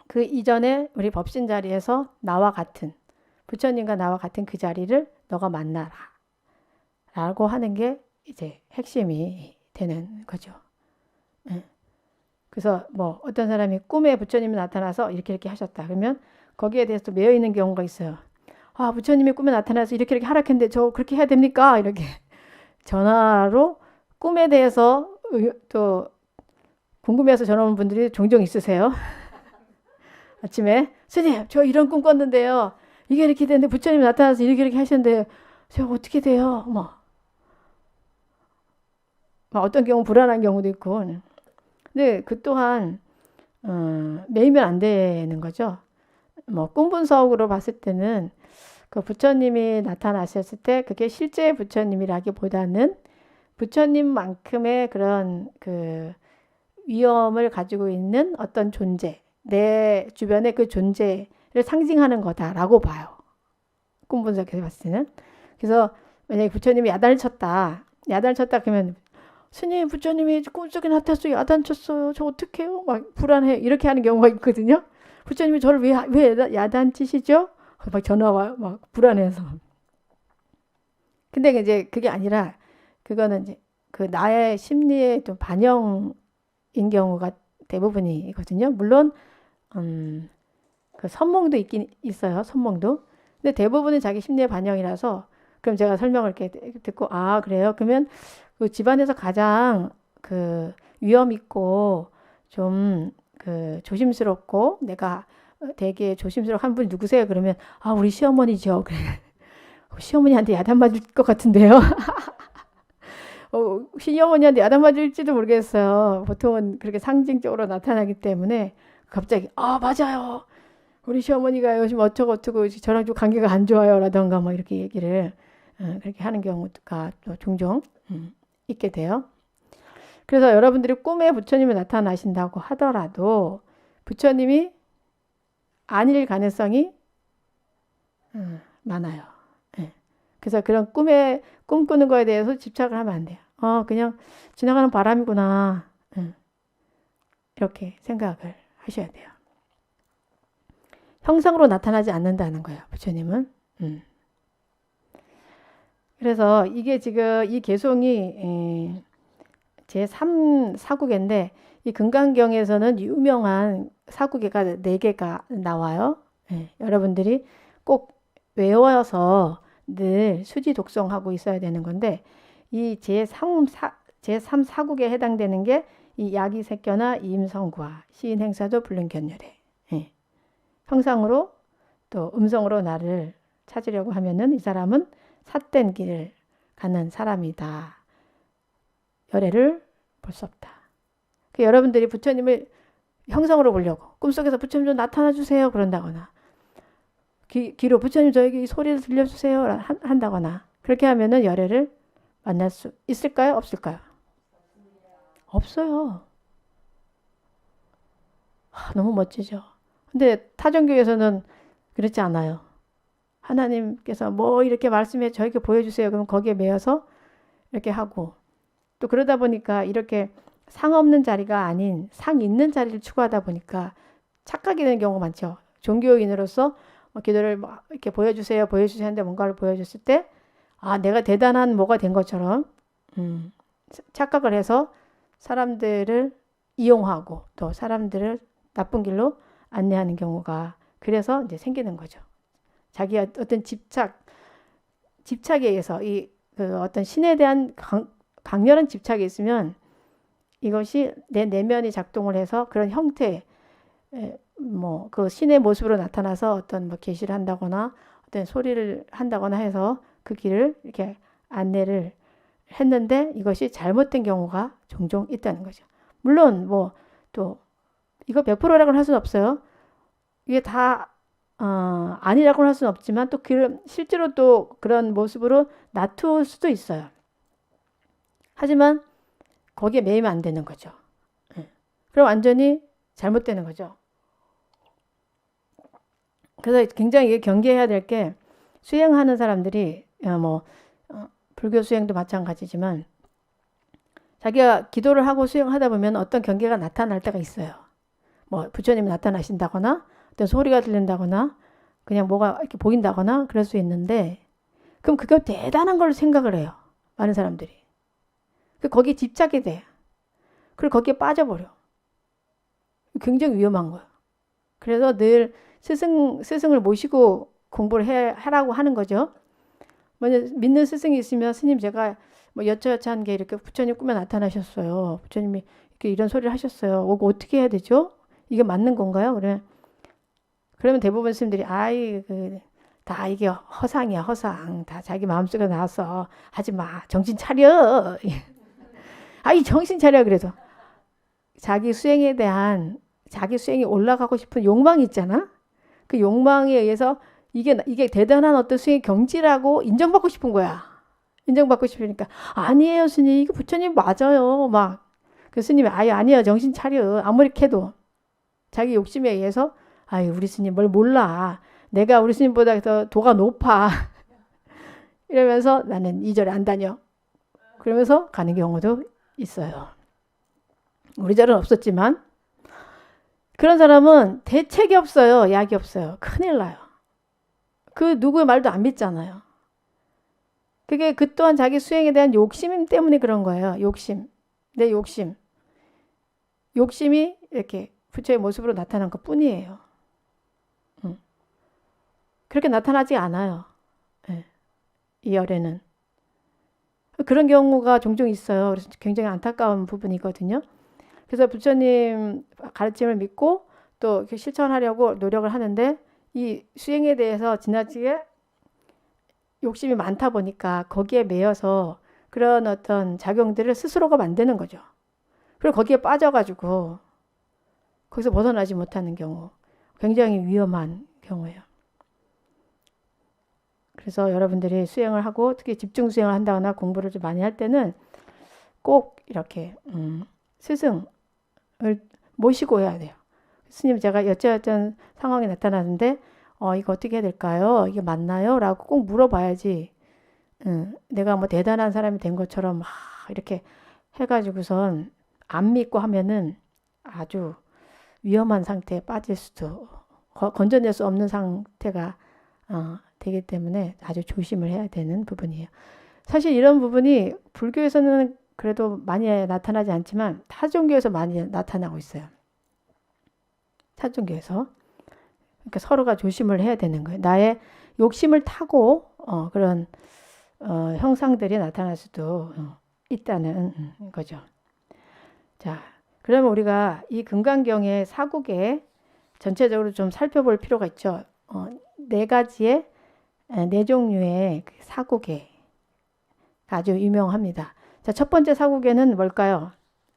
그 이전에 우리 법신 자리에서 나와 같은 부처님과 나와 같은 그 자리를 너가 만나라 라고 하는 게 이제 핵심이 되는 거죠. 그래서 뭐 어떤 사람이 꿈에 부처님이 나타나서 이렇게 하셨다 그러면 거기에 대해서 매여 있는 경우가 있어요. 아, 부처님이 꿈에 나타나서 이렇게 하락했는데 저 그렇게 해야 됩니까? 이렇게 전화로 꿈에 대해서 또 궁금해서 전화 온 분들이 종종 있으세요. 아침에 스님 저 이런 꿈 꿨는데요. 이게 이렇게 되는데 부처님이 나타나서 이렇게 하셨는데 저 어떻게 돼요? 막 어떤 경우 불안한 경우도 있고. 근데 그 또한 매이면 안 되는 거죠. 뭐 꿈분석으로 봤을 때는 그 부처님이 나타나셨을 때 그게 실제 부처님이라기보다는 부처님만큼의 그런 그 위엄을 가지고 있는 어떤 존재, 내 주변의 그 존재를 상징하는 거다라고 봐요. 꿈 분석해서 봤을 때는. 그래서 만약에 부처님이 야단을 쳤다 그러면 스님 부처님이 꿈속에 나타났어요. 야단 쳤어요. 저 어떡해요? 막 불안해. 이렇게 하는 경우가 있거든요. 부처님이 저를 왜 야단 치시죠? 막 전화 와요. 막 불안해서. 근데 이제 그게 아니라 그거는 이제 그 나의 심리의 좀 반영인 경우가 대부분이거든요. 물론 그 선몽도 있긴 있어요. 선몽도. 근데 대부분은 자기 심리의 반영이라서 그럼 제가 설명을 이렇게 듣고 아 그래요? 그러면 그 집안에서 가장 그 위험 있고 좀 그 조심스럽고 내가 되게 조심스러운 한 분이 누구세요? 그러면 아 우리 시어머니죠. 그래. 시어머니한테 야단 맞을 것 같은데요. 시어머니한테 야단 맞을지도 모르겠어요. 보통은 그렇게 상징적으로 나타나기 때문에 갑자기 아 맞아요. 우리 시어머니가 요즘 어쩌고 저랑 좀 관계가 안 좋아요 라던가 뭐 이렇게 얘기를 그렇게 하는 경우가 또 종종 있게 돼요. 그래서 여러분들이 꿈에 부처님이 나타나신다고 하더라도 부처님이 아닐 가능성이 많아요. 그래서 그런 꿈꾸는 거에 대해서 집착을 하면 안 돼요. 그냥 지나가는 바람이구나. 이렇게 생각을 하셔야 돼요. 형상으로 나타나지 않는다는 거예요. 부처님은. 그래서 이게 지금 이 개송이 제3 사국인데 이 금강경에서는 유명한 사국예가 4개가 나와요. 예, 여러분들이 꼭 외워서 늘 수지 독송하고 있어야 되는 건데 이 제3 사국에 해당되는 게 이 야기색견화 임성구화 시인행사도 불능견열애. 예. 형상으로 또 음성으로 나를 찾으려고 하면은 이 사람은 삿된 길을 가는 사람이다. 열애를 볼 수 없다. 여러분들이 부처님을 형상으로 보려고 꿈속에서 부처님 좀 나타나 주세요 그런다거나 귀로 부처님 저에게 이 소리를 들려주세요 한다거나 그렇게 하면은 열애를 만날 수 있을까요? 없을까요? 없어요. 너무 멋지죠. 근데 타종교에서는 그렇지 않아요. 하나님께서 뭐 이렇게 말씀해 저에게 보여주세요. 그럼 거기에 매여서 이렇게 하고 또 그러다 보니까 이렇게 상 없는 자리가 아닌 상 있는 자리를 추구하다 보니까 착각이 되는 경우가 많죠. 종교인으로서 기도를 이렇게 보여주세요 하는데 뭔가를 보여줬을 때 내가 대단한 뭐가 된 것처럼 착각을 해서 사람들을 이용하고 또 사람들을 나쁜 길로 안내하는 경우가 그래서 이제 생기는 거죠. 자기가 어떤 집착에 의해서 그 어떤 신에 대한 강렬한 집착이 있으면 이것이 내 내면이 작동을 해서 그런 형태 그 신의 모습으로 나타나서 어떤 계시를 한다거나 어떤 소리를 한다거나 해서 그 길을 이렇게 안내를 했는데 이것이 잘못된 경우가 종종 있다는 거죠. 물론 또 이거 100%라고는 할 수는 없어요. 이게 다 아니라고는 할 수는 없지만 또 실제로 또 그런 모습으로 나타올 수도 있어요. 하지만 거기에 매이면 안 되는 거죠. 그럼 완전히 잘못되는 거죠. 그래서 굉장히 경계해야 될 게 수행하는 사람들이 불교 수행도 마찬가지지만 자기가 기도를 하고 수행하다 보면 어떤 경계가 나타날 때가 있어요. 부처님이 나타나신다거나 어떤 소리가 들린다거나 그냥 뭐가 이렇게 보인다거나 그럴 수 있는데 그럼 그게 대단한 걸 생각을 해요. 많은 사람들이. 거기에 집착이 돼. 그리고 거기에 빠져버려. 굉장히 위험한 거예요. 그래서 늘 스승을 모시고 공부를 하라고 하는 거죠. 먼저 믿는 스승이 있으면 스님 제가 여차여차한 게 이렇게 부처님 꿈에 나타나셨어요. 부처님이 이렇게 이런 소리를 하셨어요. 어떻게 해야 되죠? 이게 맞는 건가요? 그러면 대부분 스님들이 다 이게 허상이야 허상. 다 자기 마음속에 나와서 하지 마. 정신 차려. 정신 차려 그래도. 자기 수행에 올라가고 싶은 욕망이 있잖아. 그 욕망에 의해서 이게 대단한 어떤 수행 경지라고 인정받고 싶은 거야. 인정받고 싶으니까 아니에요 스님 이거 부처님 맞아요. 그 스님이 아니에요 정신 차려. 아무리 캐도 자기 욕심에 의해서 우리 스님 뭘 몰라. 내가 우리 스님보다 더 도가 높아. 이러면서 나는 이 절에 안 다녀. 그러면서 가는 경우도 있어요. 우리 절은 없었지만 그런 사람은 대책이 없어요. 약이 없어요. 큰일 나요. 그 누구의 말도 안 믿잖아요. 그게 그 또한 자기 수행에 대한 욕심 때문에 그런 거예요. 욕심. 내 욕심. 욕심이 이렇게 부처의 모습으로 나타난 것 뿐이에요. 그렇게 나타나지 않아요. 이 열애는. 그런 경우가 종종 있어요. 그래서 굉장히 안타까운 부분이거든요. 그래서 부처님 가르침을 믿고 또 실천하려고 노력을 하는데 이 수행에 대해서 지나치게 욕심이 많다 보니까 거기에 매여서 그런 어떤 작용들을 스스로가 만드는 거죠. 그리고 거기에 빠져가지고 거기서 벗어나지 못하는 경우 굉장히 위험한 경우예요. 그래서 여러분들이 수행을 하고 특히 집중 수행을 한다거나 공부를 좀 많이 할 때는 꼭 이렇게 스승을 모시고 해야 돼요. 스님 제가 여차여찬 상황이 나타나는데 이거 어떻게 해야 될까요? 이게 맞나요? 라고 꼭 물어봐야지 내가 대단한 사람이 된 것처럼 이렇게 해가지고선 안 믿고 하면은 아주 위험한 상태에 빠질 수도 건져낼 수 없는 상태가 되기 때문에 아주 조심을 해야 되는 부분이에요. 사실 이런 부분이 불교에서는 그래도 많이 나타나지 않지만 타 종교에서 많이 나타나고 있어요. 타 종교에서. 그러니까 서로가 조심을 해야 되는 거예요. 나의 욕심을 타고 그런 형상들이 나타날 수도 있다는 거죠. 자, 그러면 우리가 이 금강경의 사국에 전체적으로 좀 살펴볼 필요가 있죠. 네 가지의 네 종류의 사국에 아주 유명합니다. 자, 첫 번째 사국에는 뭘까요?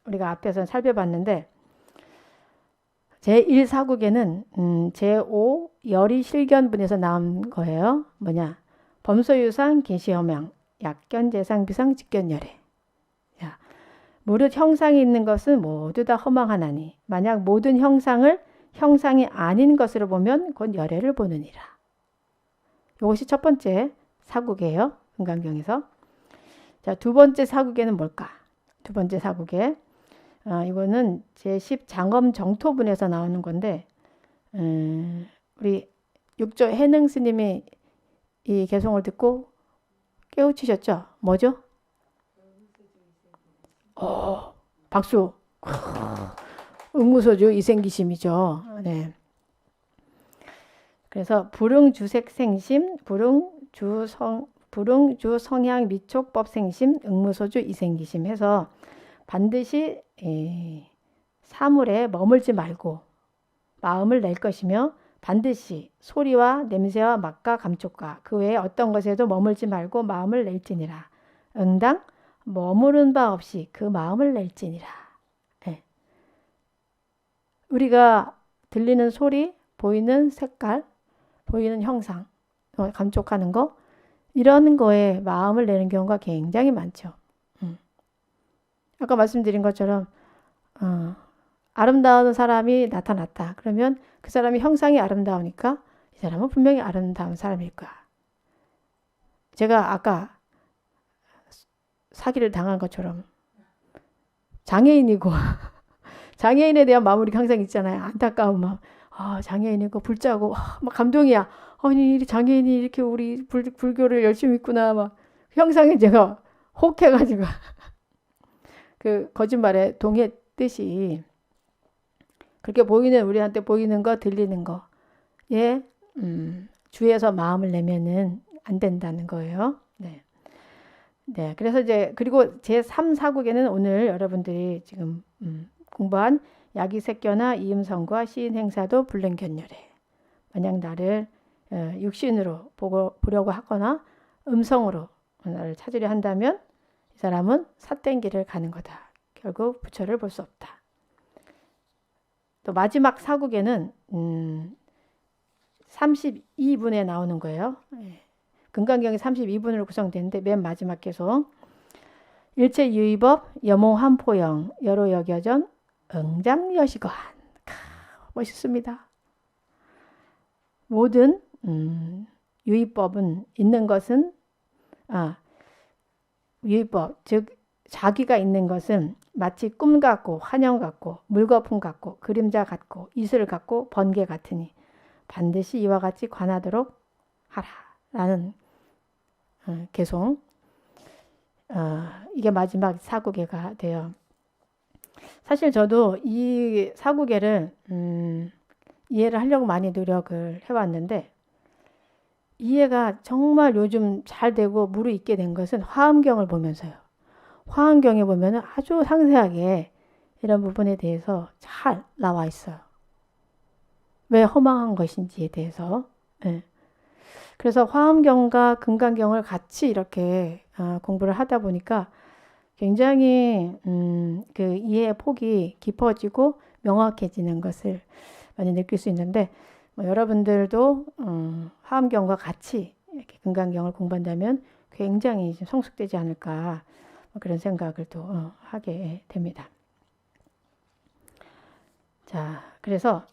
우리가 앞에서 살펴봤는데 제1사국에는 제5 열의실견분에서 나온 거예요. 뭐냐? 범소유상 계시허명 약견재상비상 직견열애. 자, 무릇 형상이 있는 것은 모두 다 허망하나니 만약 모든 형상이 아닌 것으로 보면 곧 열애를 보느니라. 이것이 첫 번째 사국이에요. 금강경에서. 자, 두 번째 사국에는 뭘까? 두 번째 사국에 이거는 제10 장엄 정토분에서 나오는 건데 우리 육조 해능 스님이 이 개송을 듣고 깨우치셨죠? 뭐죠? 박수. 응무소주 이생기심이죠. 네. 그래서 불응주색생심, 불응주성향 미촉법생심, 응무소주 이생기심 해서 반드시 사물에 머물지 말고 마음을 낼 것이며 반드시 소리와 냄새와 맛과 감촉과 그 외에 어떤 것에도 머물지 말고 마음을 낼지니라. 응당 머무른 바 없이 그 마음을 낼지니라. 네. 우리가 들리는 소리, 보이는 색깔, 보이는 형상, 감촉하는 거 이런 거에 마음을 내는 경우가 굉장히 많죠. 아까 말씀드린 것처럼 아름다운 사람이 나타났다. 그러면 그 사람이 형상이 아름다우니까 이 사람은 분명히 아름다운 사람일 거야. 제가 아까 사기를 당한 것처럼 장애인이고 장애인에 대한 마음이 항상 있잖아요. 안타까운 마음. 장애인이고 불자고 막 감동이야. 아니 장애인이 이렇게 우리 불교를 열심히 믿구나. 막 형상에 제가 혹해가지고 그 거짓말에 동의했듯이 그렇게 보이는 우리한테 보이는 거 들리는 거에 주의해서 마음을 내면은 안 된다는 거예요. 네. 네. 그래서 이제 그리고 제3사국에는 오늘 여러분들이 지금 공부한 야기색견화 이음성과 시인행사도 불능견열애. 만약 나를 육신으로 보려고 하거나 음성으로 나를 찾으려 한다면 이 사람은 삿된 길을 가는 거다. 결국 부처를 볼 수 없다. 또 마지막 사국에는 32분에 나오는 거예요. 금강경이 32분으로 구성되는데 맨 마지막 계속 일체 유의법 여몽한포영 여로여겨전 응장여시관. 멋있습니다. 모든 유의법은 있는 것은 유의법 즉 자기가 있는 것은 마치 꿈 같고 환영 같고 물거품 같고 그림자 같고 이슬 같고 번개 같으니 반드시 이와 같이 관하도록 하라라는 개송. 이게 마지막 사국예가 돼요. 사실 저도 이 사국예를 이해를 하려고 많이 노력을 해왔는데 이해가 정말 요즘 잘 되고 무르익게 된 것은 화엄경을 보면서요. 화엄경에 보면 아주 상세하게 이런 부분에 대해서 잘 나와 있어요. 왜 허망한 것인지에 대해서. 네. 그래서 화엄경과 금강경을 같이 이렇게 공부를 하다 보니까 굉장히 그 이해의 폭이 깊어지고 명확해지는 것을 많이 느낄 수 있는데 여러분들도 화엄경과 같이 이렇게 금강경을 공부한다면 굉장히 성숙되지 않을까 그런 생각을 또 하게 됩니다. 자, 그래서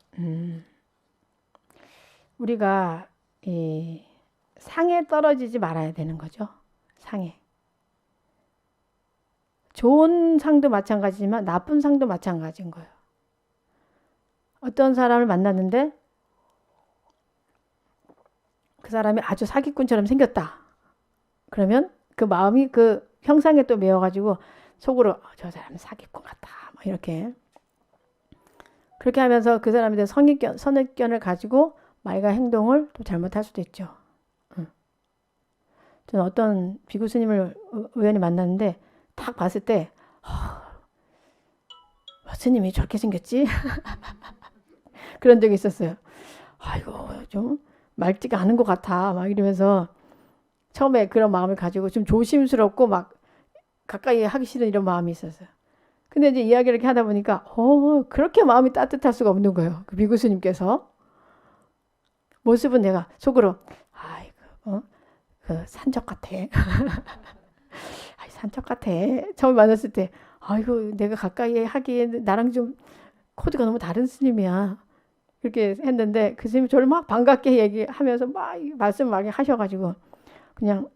우리가 이 상에 떨어지지 말아야 되는 거죠. 상에. 좋은 상도 마찬가지지만 나쁜 상도 마찬가지인 거예요. 어떤 사람을 만났는데 그 사람이 아주 사기꾼처럼 생겼다. 그러면 그 마음이 그 형상에 또 매여가지고 속으로 저 사람 사기꾼 같다. 뭐 이렇게. 그렇게 하면서 그 사람에 대한 선입견을 가지고 말과 행동을 또 잘못할 수도 있죠. 저는 어떤 비구 스님을 우연히 만났는데 딱 봤을 때 스님이 저렇게 생겼지? 그런 적이 있었어요. 아이고 좀 맑지가 않은 것 같아 막 이러면서 처음에 그런 마음을 가지고 좀 조심스럽고 막 가까이 하기 싫은 이런 마음이 있었어요. 근데 이제 이야기를 이렇게 하다 보니까 그렇게 마음이 따뜻할 수가 없는 거예요. 그 비구 스님께서 모습은 내가 속으로 아이고 그 산적 같아. 아이 산적 같아. 처음 만났을 때 아이고 내가 가까이 하기에 나랑 좀 코드가 너무 다른 스님이야. 그렇게 했는데 그 스님이 저를 막 반갑게 얘기하면서 막 말씀 막 하셔가지고 그냥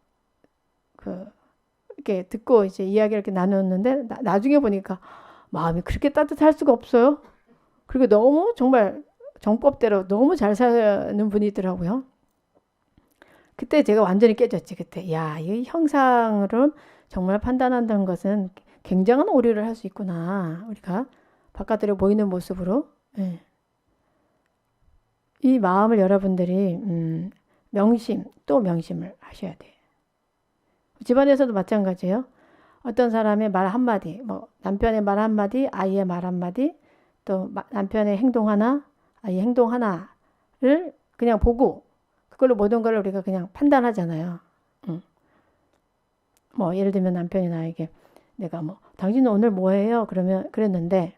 이렇게 듣고 이제 이야기를 이렇게 나눴는데 나중에 보니까 마음이 그렇게 따뜻할 수가 없어요. 그리고 너무 정말 정법대로 너무 잘 사는 분이더라고요. 그때 제가 완전히 깨졌지. 그때 이 형상으로 정말 판단한다는 것은 굉장한 오류를 할 수 있구나. 우리가 바깥으로 보이는 모습으로. 네. 이 마음을 여러분들이 명심 또 명심을 하셔야 돼요. 집안에서도 마찬가지예요. 어떤 사람의 말 한마디, 뭐 남편의 말 한마디, 아이의 말 한마디, 또 남편의 행동 하나, 아이의 행동 하나를 그냥 보고 그걸로 모든 걸 우리가 그냥 판단하잖아요. 뭐 예를 들면 남편이 나에게 내가 뭐 당신은 오늘 뭐 해요? 그러면 그랬는데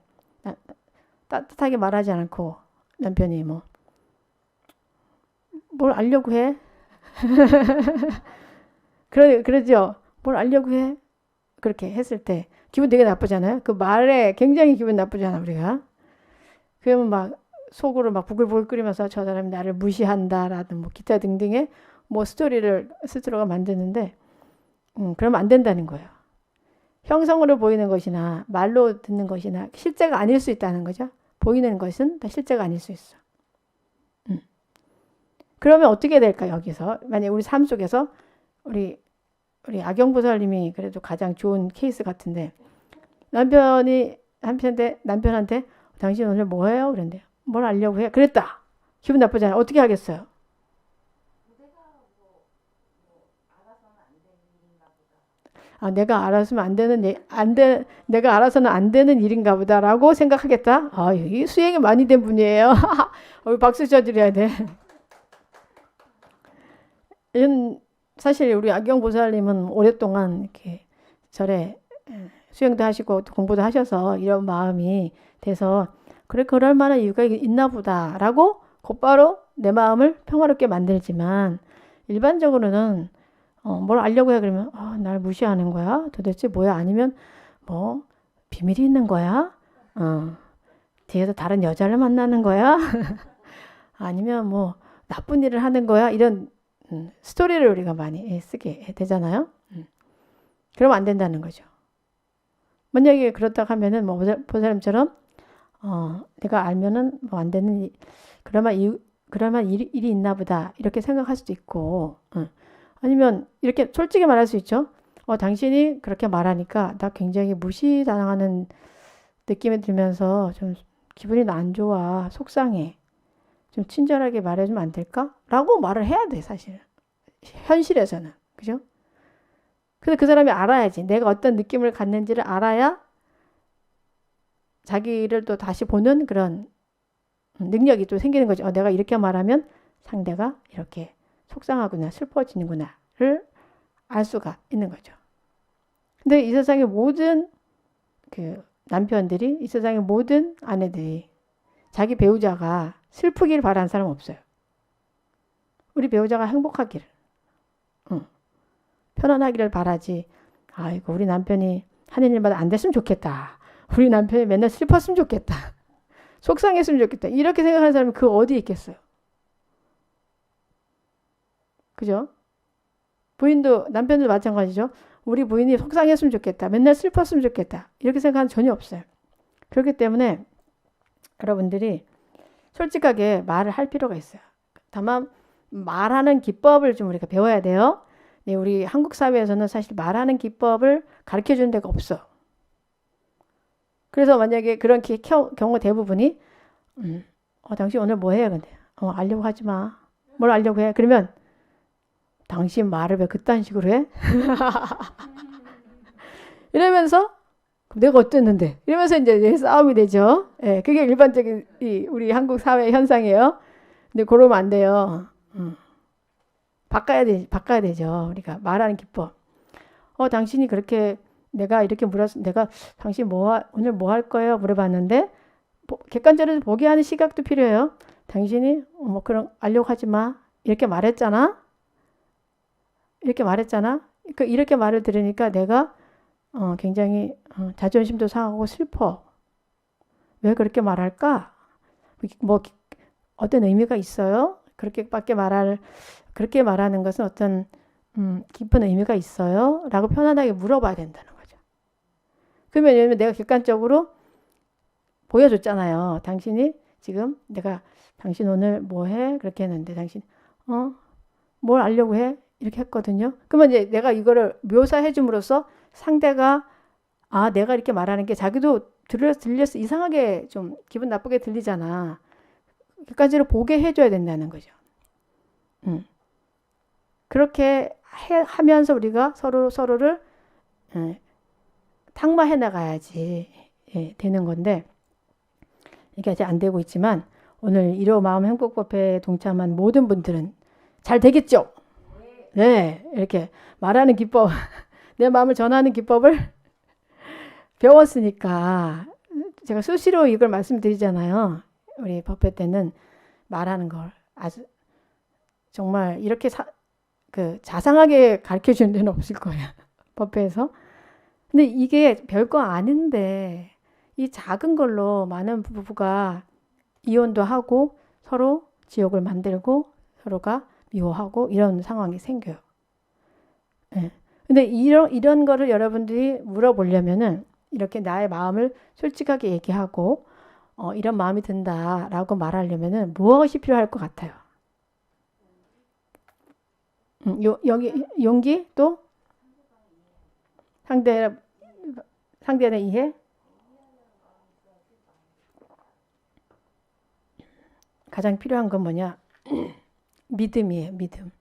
따뜻하게 말하지 않고 남편이 뭐 뭘 알려고 해? 그러죠. 뭘 알려고 해? 그렇게 했을 때 기분 되게 나쁘잖아요. 그 말에 굉장히 기분 나쁘잖아 우리가. 그러면 막 속으로 막 부글부글 끓이면서 저 사람이 나를 무시한다라든 뭐 기타 등등의 뭐 스토리를 스스로가 만드는데 그러면 안 된다는 거예요. 형성으로 보이는 것이나 말로 듣는 것이나 실제가 아닐 수 있다는 거죠. 보이는 것은 다 실제가 아닐 수 있어. 그러면 어떻게 될까 여기서 만약 우리 삶 속에서 우리 악영보살님이 그래도 가장 좋은 케이스 같은데 남편한테 당신 오늘 뭐 해요? 그런데요. 뭘 알려고 해? 그랬다. 기분 나쁘잖아요. 어떻게 하겠어요? 내가 알았으면 내가 알아서는 안 되는 일인가 보다라고 생각하겠다. 이 수행이 많이 된 분이에요. 박수 쳐드려야 돼. 사실 우리 악영보살님은 오랫동안 이렇게 절에 수행도 하시고 공부도 하셔서 이런 마음이 돼서 그래 그럴 만한 이유가 있나 보다라고 곧바로 내 마음을 평화롭게 만들지만 일반적으로는 뭘 알려고 해 그러면 날 무시하는 거야? 도대체 뭐야? 아니면 뭐 비밀이 있는 거야? 뒤에서 다른 여자를 만나는 거야? 아니면 뭐 나쁜 일을 하는 거야? 이런 스토리를 우리가 많이 쓰게 되잖아요. 그러면 안 된다는 거죠. 만약에 그렇다 하면은 뭐 보살님처럼 내가 알면은 뭐 안 되는 그럴만 일이 있나 보다 이렇게 생각할 수도 있고 아니면 이렇게 솔직히 말할 수 있죠. 당신이 그렇게 말하니까 나 굉장히 무시당하는 느낌이 들면서 좀 기분이 안 좋아 속상해 좀 친절하게 말해주면 안 될까? 라고 말을 해야 돼 사실 현실에서는 그죠? 근데 그 사람이 알아야지 내가 어떤 느낌을 갖는지를 알아야 자기를 또 다시 보는 그런 능력이 또 생기는 거죠. 내가 이렇게 말하면 상대가 이렇게 속상하구나 슬퍼지는구나를 알 수가 있는 거죠. 근데 이 세상의 모든 그 남편들이 이 세상의 모든 아내들이 자기 배우자가 슬프길 바라는 사람 없어요. 우리 배우자가 행복하기를 편안하기를 바라지. 아이고 우리 남편이 하는 일마다 안 됐으면 좋겠다. 우리 남편이 맨날 슬펐으면 좋겠다. 속상했으면 좋겠다. 이렇게 생각하는 사람이 그 어디에 있겠어요. 그죠? 남편도 마찬가지죠. 우리 부인이 속상했으면 좋겠다. 맨날 슬펐으면 좋겠다. 이렇게 생각하는 전혀 없어요. 그렇기 때문에 여러분들이 솔직하게 말을 할 필요가 있어요. 다만 말하는 기법을 좀 우리가 배워야 돼요. 네, 우리 한국 사회에서는 사실 말하는 기법을 가르쳐 주는 데가 없어. 그래서 만약에 그런 경우 대부분이 당신 오늘 뭐 해? 근데 알려고 하지 마. 뭘 알려고 해? 그러면 당신 말을 왜 그딴 식으로 해? 이러면서 내가 어땠는데? 이러면서 이제 싸움이 되죠. 예, 그게 일반적인 우리 한국 사회 현상이에요. 근데 그러면 안 돼요. 바꿔야 되죠. 우리가 말하는 기법. 당신이 그렇게 내가 이렇게 내가 당신 오늘 뭐 할 거예요? 물어봤는데 객관적으로 보게 하는 시각도 필요해요. 당신이 뭐 그런 알려고 하지 마. 이렇게 말했잖아. 이렇게 말했잖아. 이렇게 말을 들으니까 내가 굉장히 자존심도 상하고 슬퍼. 왜 그렇게 말할까? 뭐 어떤 의미가 있어요? 그렇게 말하는 것은 어떤 깊은 의미가 있어요? 라고 편안하게 물어봐야 된다는 거죠. 그러면 예를 들면 내가 객관적으로 보여줬잖아요. 당신이 지금 당신 오늘 뭐 해? 그렇게 했는데 당신 뭘 알려고 해? 이렇게 했거든요. 그러면 이제 내가 이거를 묘사해 줌으로써 상대가 내가 이렇게 말하는 게 자기도 들려서 이상하게 좀 기분 나쁘게 들리잖아. 객관적으로 보게 해줘야 된다는 거죠. 그렇게 하면서 우리가 서로를 탁마해 나가야지 되는 건데 이게 아직 안 되고 있지만 오늘 1호 마음 행복법회에 동참한 모든 분들은 잘 되겠죠? 네, 이렇게 말하는 기법, 내 마음을 전하는 기법을 배웠으니까 제가 수시로 이걸 말씀드리잖아요. 우리 법회 때는 말하는 걸 아주 정말 이렇게 자상하게 가르쳐 주는 데는 없을 거예요. 법회에서. 근데 이게 별거 아닌데 이 작은 걸로 많은 부부가 이혼도 하고 서로 지옥을 만들고 서로가 미워하고 이런 상황이 생겨요. 네. 근데 이런 거를 여러분들이 물어보려면은 이렇게 나의 마음을 솔직하게 얘기하고 이런 마음이 든다라고 말하려면은 무엇이 필요할 것 같아요? 여기 용기 또 상대에 대한 이해? 가장 필요한 건 뭐냐? 믿음이에요. 믿음.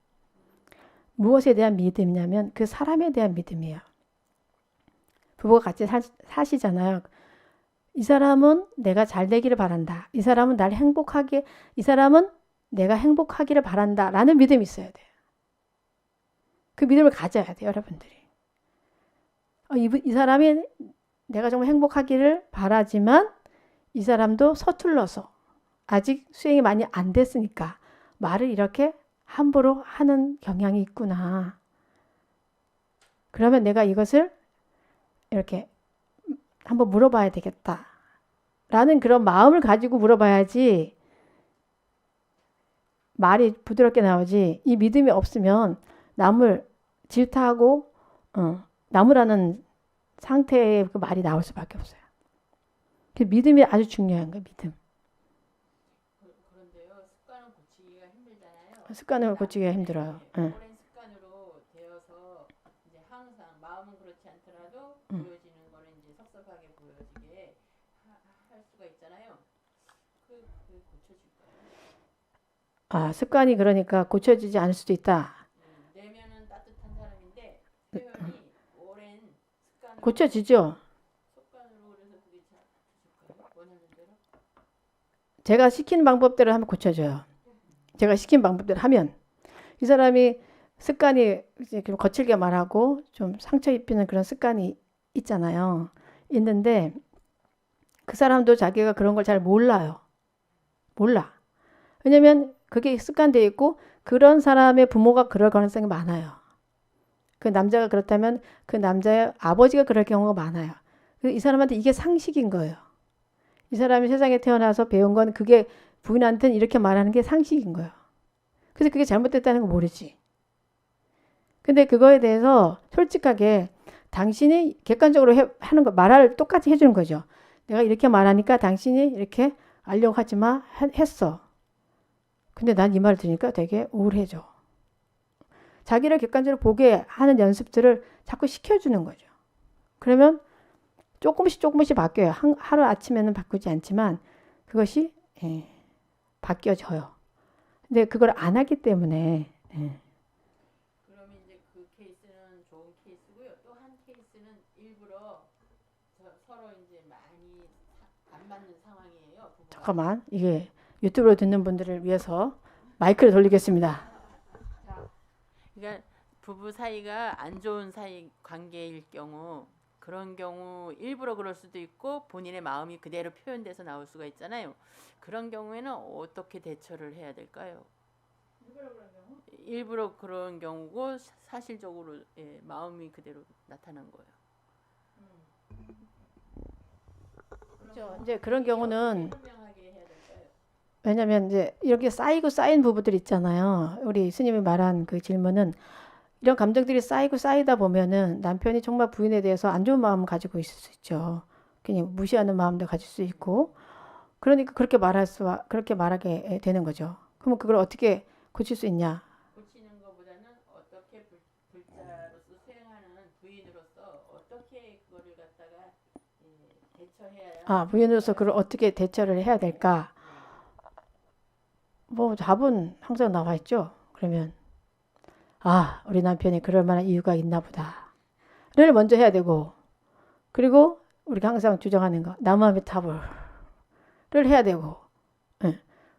무엇에 대한 믿음이냐면 그 사람에 대한 믿음이에요. 부부가 같이 사시잖아요. 이 사람은 내가 잘 되기를 바란다. 이 사람은 이 사람은 내가 행복하기를 바란다. 라는 믿음이 있어야 돼요. 그 믿음을 가져야 돼요. 여러분들이. 이 사람이 내가 정말 행복하기를 바라지만 이 사람도 서툴러서 아직 수행이 많이 안 됐으니까 말을 이렇게 함부로 하는 경향이 있구나. 그러면 내가 이것을 이렇게 한번 물어봐야 되겠다. 라는 그런 마음을 가지고 물어봐야지 말이 부드럽게 나오지. 이 믿음이 없으면 남을 질타하고 나무라는 상태의 그 말이 나올 수밖에 없어요. 그 믿음이 아주 중요한 거예요. 믿음. 그런데요, 습관을 고치기가 힘들잖아요. 습관을 고치기가 힘들어요. 오랜 습관으로 되어서 이제 항상 마음은 그렇지 않더라도 보여지는 거는 이제 섭섭하게 보여지게 할 수가 있잖아요. 그 고쳐질까요? 습관이 그러니까 고쳐지지 않을 수도 있다. 내면은 따뜻한 사람인데 표현이 오랜 습관으로 고쳐지죠. 습관으로 그래서 그게 잘 고쳐질까요? 원하는 대로? 제가 시키는 방법대로 하면 고쳐져요. 제가 시킨 방법대로 하면 이 사람이 습관이 이제 좀 거칠게 말하고 좀 상처 입히는 그런 습관이 있잖아요. 있는데 그 사람도 자기가 그런 걸 잘 몰라요. 몰라. 왜냐면 그게 습관되어 있고 그런 사람의 부모가 그럴 가능성이 많아요. 그 남자가 그렇다면 그 남자의 아버지가 그럴 경우가 많아요. 이 사람한테 이게 상식인 거예요. 이 사람이 세상에 태어나서 배운 건 그게 부인한테는 이렇게 말하는 게 상식인 거예요. 그래서 그게 잘못됐다는 거 모르지. 근데 그거에 대해서 솔직하게 당신이 객관적으로 하는 거 말을 똑같이 해주는 거죠. 내가 이렇게 말하니까 당신이 이렇게 알려고 하지 마 했어. 근데 난 이 말을 들으니까 되게 우울해져. 자기를 객관적으로 보게 하는 연습들을 자꾸 시켜주는 거죠. 그러면 조금씩 바뀌어요. 하루 아침에는 바꾸지 않지만 그것이 예, 바뀌어져요. 근데 그걸 안 하기 때문에 예. 그러면 이제 그 케이스는 좋은 케이스고요. 또 한 케이스는 일부러 서로 이제 많이 안 맞는 상황이에요. 부부가. 잠깐만 이게 유튜브로 듣는 분들을 위해서 마이크를 돌리겠습니다. 그러니까 부부 사이가 안 좋은 사이 관계일 경우 그런 경우 일부러 그럴 수도 있고 본인의 마음이 그대로 표현돼서 나올 수가 있잖아요. 그런 경우에는 어떻게 대처를 해야 될까요? 일부러 그런 경우고 사실적으로 예, 마음이 그대로 나타난 거예요. 그렇죠. 이제 그런 경우는 현명하게 해야 될까요? 왜냐면 이제 이렇게 쌓인 부부들 있잖아요. 우리 스님이 말한 그 질문은 이런 감정들이 쌓이다 보면은 남편이 정말 부인에 대해서 안 좋은 마음을 가지고 있을 수 있죠. 그냥 무시하는 마음도 가질 수 있고. 그러니까 그렇게 말하게 되는 거죠. 그러면 그걸 어떻게 고칠 수 있냐? 고치는 것보다는 어떻게 불자로서 수행하는 부인으로서 어떻게 그거를 갖다가 대처해야 부인으로서 그걸 어떻게 대처를 해야 될까? 뭐 답은 항상 나와 있죠. 그러면 우리 남편이 그럴 만한 이유가 있나 보다를 먼저 해야 되고, 그리고 우리가 항상 주장하는 거 남함의 탑을 해야 되고,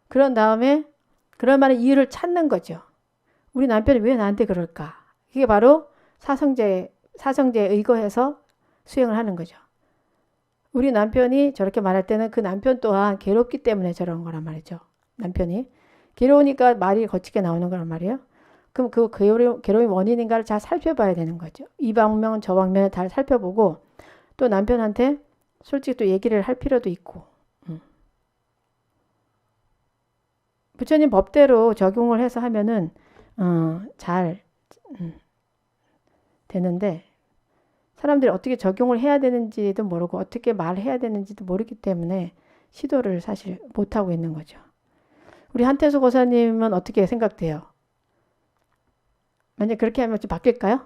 그런 다음에 그럴 만한 이유를 찾는 거죠. 우리 남편이 왜 나한테 그럴까? 이게 바로 사성제에 의거해서 수행을 하는 거죠. 우리 남편이 저렇게 말할 때는 그 남편 또한 괴롭기 때문에 저런 거란 말이죠. 남편이 괴로우니까 말이 거칠게 나오는 거란 말이에요. 그럼 그 괴로움의 원인인가를 잘 살펴봐야 되는 거죠. 이 방면 저 방면을 잘 살펴보고 또 남편한테 솔직히 또 얘기를 할 필요도 있고, 부처님 법대로 적용을 해서 하면은 잘 되는데 사람들이 어떻게 적용을 해야 되는지도 모르고 어떻게 말해야 되는지도 모르기 때문에 시도를 사실 못하고 있는 거죠. 우리 한태수 고사님은 어떻게 생각돼요? 만약 그렇게 하면 좀 바뀔까요?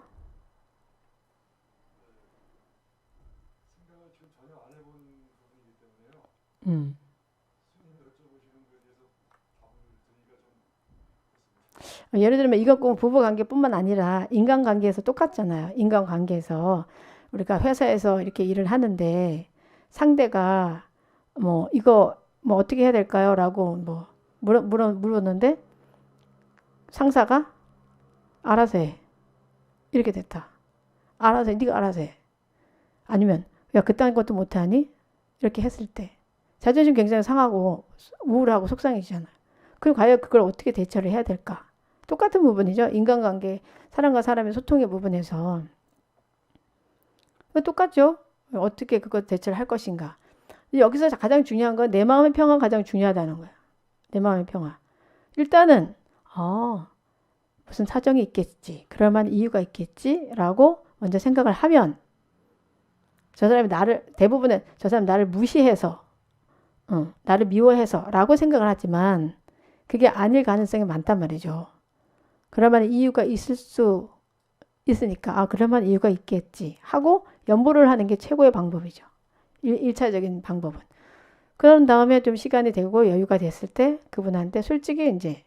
생각을 지금 전혀 안 해본 부분이기 때문에요. 스님이 여쭤보시는 거에 대해서 답을 드리기가 좀 그렇습니다. 예를 들면 이거 꼭 부부 관계뿐만 아니라 인간 관계에서 똑같잖아요. 인간 관계에서 우리가 회사에서 이렇게 일을 하는데 상대가 뭐 이거 뭐 어떻게 해야 될까요?라고 뭐 물었는데 상사가 알아서 해. 이렇게 됐다. 알아서 해. 네가 알아서 해. 아니면 야 그딴 것도 못하니? 이렇게 했을 때 자존심 굉장히 상하고 우울하고 속상해지잖아요. 그럼 과연 그걸 어떻게 대처를 해야 될까? 똑같은 부분이죠. 인간관계, 사람과 사람의 소통의 부분에서 똑같죠. 어떻게 그거 대처를 할 것인가. 여기서 가장 중요한 건 내 마음의 평화가 가장 중요하다는 거야. 내 마음의 평화. 일단은 무슨 사정이 있겠지. 그럴 만한 이유가 있겠지라고 먼저 생각을 하면 저 사람이 대부분은 저 사람 나를 무시해서 나를 미워해서 라고 생각을 하지만 그게 아닐 가능성이 많단 말이죠. 그럴 만한 이유가 있을 수 있으니까 그럴 만한 이유가 있겠지 하고 연보를 하는 게 최고의 방법이죠. 1차적인 방법은. 그런 다음에 좀 시간이 되고 여유가 됐을 때 그분한테 솔직히 이제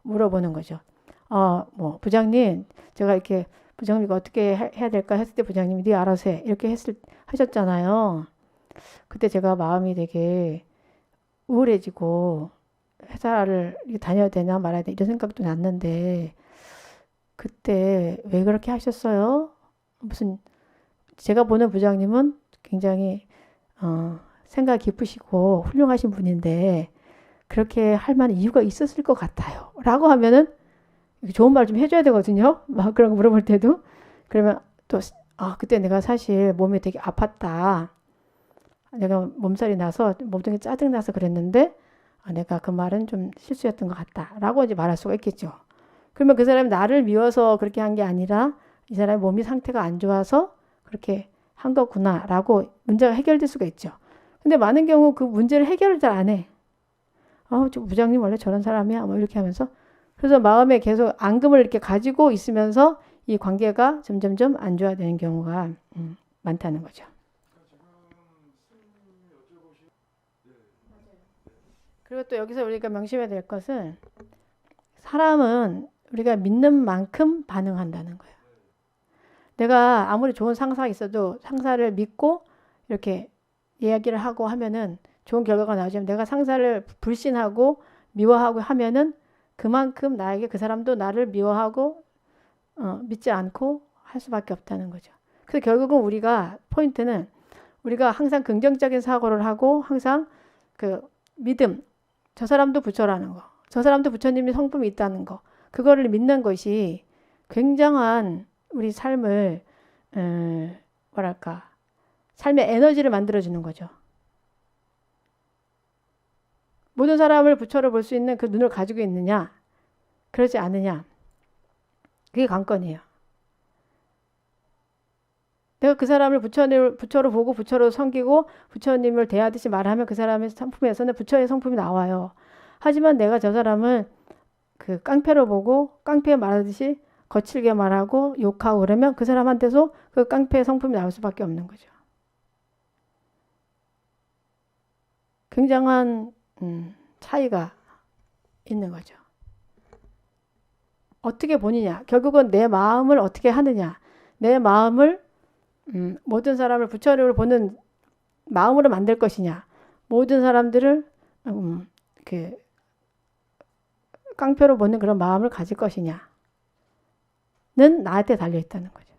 물어보는 거죠. 뭐 부장님 제가 이렇게 부장님 어떻게 해야 될까 했을 때 부장님이 네 알아서 해 이렇게 하셨잖아요. 그때 제가 마음이 되게 우울해지고 회사를 다녀야 되나 말아야 되나 이런 생각도 났는데 그때 왜 그렇게 하셨어요? 무슨 제가 보는 부장님은 굉장히 생각 깊으시고 훌륭하신 분인데 그렇게 할 만한 이유가 있었을 것 같아요. 라고 하면은 좋은 말 좀 해줘야 되거든요. 막 그런 거 물어볼 때도. 그러면 또 그때 내가 사실 몸이 되게 아팠다. 내가 몸살이 나서 모든 게 짜증나서 그랬는데 내가 그 말은 좀 실수였던 것 같다. 라고 이제 말할 수가 있겠죠. 그러면 그 사람이 나를 미워서 그렇게 한 게 아니라 이 사람의 몸이 상태가 안 좋아서 그렇게 한 거구나. 라고 문제가 해결될 수가 있죠. 근데 많은 경우 그 문제를 해결을 잘 안 해. 저 부장님 원래 저런 사람이야. 뭐 이렇게 하면서. 그래서 마음에 계속 앙금을 이렇게 가지고 있으면서 이 관계가 점점점 안 좋아지는 경우가 많다는 거죠. 지금 그리고 또 여기서 우리가 명심해야 될 것은 사람은 우리가 믿는 만큼 반응한다는 거예요. 내가 아무리 좋은 상사가 있어도 상사를 믿고 이렇게 이야기를 하고 하면은 좋은 결과가 나오지만 내가 상사를 불신하고 미워하고 하면은 그만큼 나에게 그 사람도 나를 미워하고 믿지 않고 할 수밖에 없다는 거죠. 그래서 결국은 우리가 포인트는 우리가 항상 긍정적인 사고를 하고 항상 그 믿음, 저 사람도 부처라는 거, 저 사람도 부처님이 성품이 있다는 거, 그거를 믿는 것이 굉장한 우리 삶을 뭐랄까 삶의 에너지를 만들어주는 거죠. 모든 사람을 부처로 볼 수 있는 그 눈을 가지고 있느냐, 그러지 않느냐, 그게 관건이에요. 내가 그 사람을 부처로 보고 부처로 섬기고 부처님을 대하듯이 말하면 그 사람의 성품에서는 부처의 성품이 나와요. 하지만 내가 저 사람을 그 깡패로 보고 깡패 말하듯이 거칠게 말하고 욕하고 그러면 그 사람한테서 그 깡패의 성품이 나올 수밖에 없는 거죠. 굉장한 차이가 있는 거죠. 어떻게 보느냐, 결국은 내 마음을 어떻게 하느냐, 내 마음을 모든 사람을 부처를 보는 마음으로 만들 것이냐, 모든 사람들을 그 깡패로 보는 그런 마음을 가질 것이냐는 나한테 달려 있다는 거죠.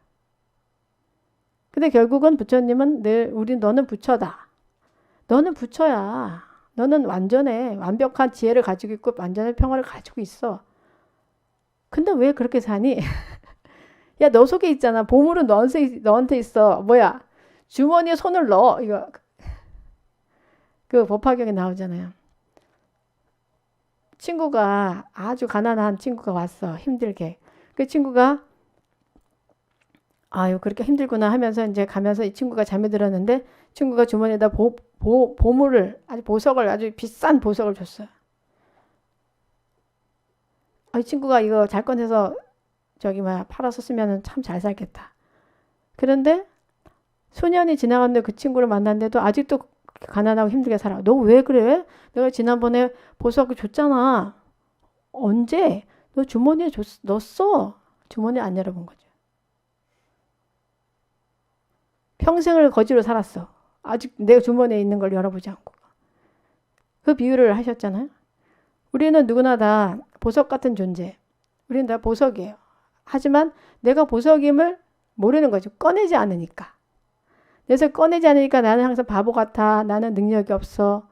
근데 결국은 부처님은 늘 너는 부처다. 너는 부처야. 너는 완벽한 지혜를 가지고 있고 완전한 평화를 가지고 있어. 근데 왜 그렇게 사니? 야, 너 속에 있잖아. 보물은 너한테 있어. 뭐야? 주머니에 손을 넣어. 이거 그 법화경에 나오잖아요. 친구가 아주 가난한 친구가 왔어. 힘들게. 그 친구가 아유 그렇게 힘들구나 하면서 이제 가면서 이 친구가 잠이 들었는데 친구가 주머니에다 보물을 아주 보석을 아주 비싼 보석을 줬어요. 이 친구가 이거 잘 꺼내서 팔아서 쓰면은 참 잘 살겠다. 그런데 수년이 지나갔는데 그 친구를 만났는데도 아직도 가난하고 힘들게 살아. 너 왜 그래? 내가 지난번에 보석을 줬잖아. 언제? 너 주머니에 넣었어. 주머니 안 열어본 거죠. 평생을 거지로 살았어. 아직 내 주머니에 있는 걸 열어보지 않고. 그 비유를 하셨잖아요. 우리는 누구나 다 보석 같은 존재. 우리는 다 보석이에요. 하지만 내가 보석임을 모르는 거죠. 꺼내지 않으니까. 그래서 꺼내지 않으니까 나는 항상 바보 같아. 나는 능력이 없어.